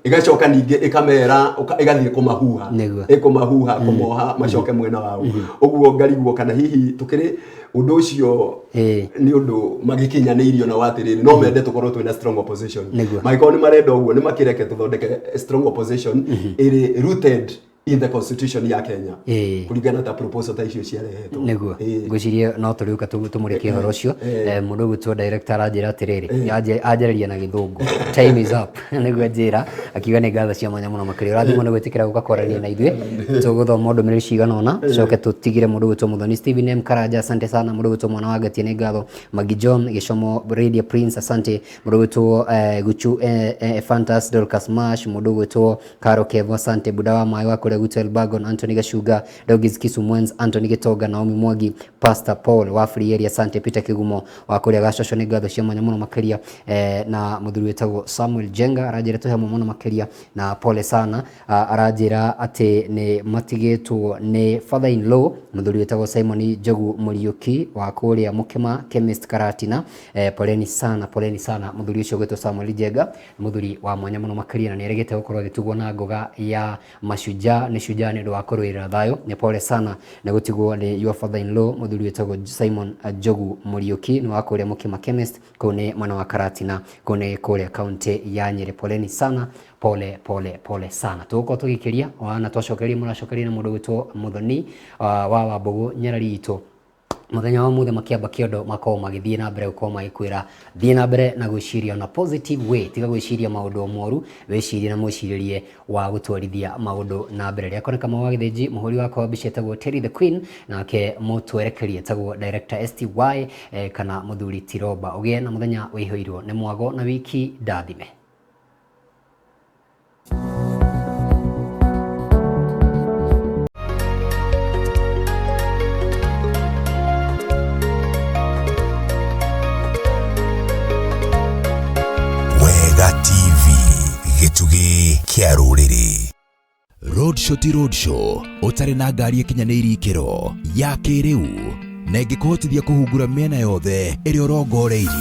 igacoka ningi ikamera igathie kumahuha kumoha macoke mwena wao uguo ngariguo kana hihi tukiri undu ucio ni undu magikinyaniirio na watiriri no mende tukorwo twina strong opposition maiko ni marenda uguo ni makireke tuthondeke strong opposition iri rooted in the constitution ya Kenya kuringana ta proposal ta icio ciarehetwo niguo ngwicirie no turiuka tumurikie horo ucio mundu gutwo director anjira atiriri anjararia na githungu time is up niguo njira akiuga ni ngatho cia mwanya muno makiri urathimo ni gwitikira gugakorania na ithuĩ tuguthoma mundu miri cigana ona coke tutigire mundu gutwo Muthoni Stephen M Karanja asante sana mundu gutwo mwana wa Gatie ni ngatho Magi John Gicomo Radio Prince asante mundu gutwo Guchu Fantas Dorcas Mash mundu gutwo Karo Kevo asante buda wa mai wako kule Gutel Bagon, Anthony Gashuga, Dogis Kisumwens, Anthony Getoga, Naomi Mwagi, Pastor Paul wa Free Area, Sante Peter Kigumo wa kule Gashosho ni gatho cia mwanya muno makiria na muthuri wetagwo Samuel Jenga arajira tuhe muno makiria na pole sana arajira ati ni matigitwo ni father in law muthuri wetagwo Simon Jogu Muriuki wa kule Mukema Chemist Karatina. Poleni sana muthuri ucio gwetwo Samuel Jenga muthuri wa mwanya muno makiria na ni regete gukorwo gitugwo na ngoga ya mashujaa ni shujaa ni ndo akorwira thayo. Ni pole sana na gutigwo ni your father in law muthuri wetagwo Simon Jogu Muriuki ni wa kule Mukema Chemist kune mwana wa Karatina kune kule kaunti ya Nyeri. Poleni sana, pole sana. Tuko tugikiria wana twacokeria muracokeria na mundu witwo Muthoni wa Wambugu Nyarari ito muthenya wa muthe makiamba kiondo makao magithie na mbere uko magikwira thie na mbere na gwiciria na positive way tiga gwiciria maundu moru wicirie na muciririe wa gutwarithia maundu na mbere ria koneka mawa githenji muhuri wa kwa bishetagwo Terry the Queen nake mutwerekerie tagwo director STY kana muthuri Tiroba ugie na muthenya wihoirwo ni mwago na wiki ndathime. TV gitugi kia ruriri Roadshow ti Roadshow utari na ngari ikinyanĩirie ikĩro ya kĩrĩu na ĩngĩkũhotithia kũhungura mĩena yothe ĩrĩa ũrongoreirie.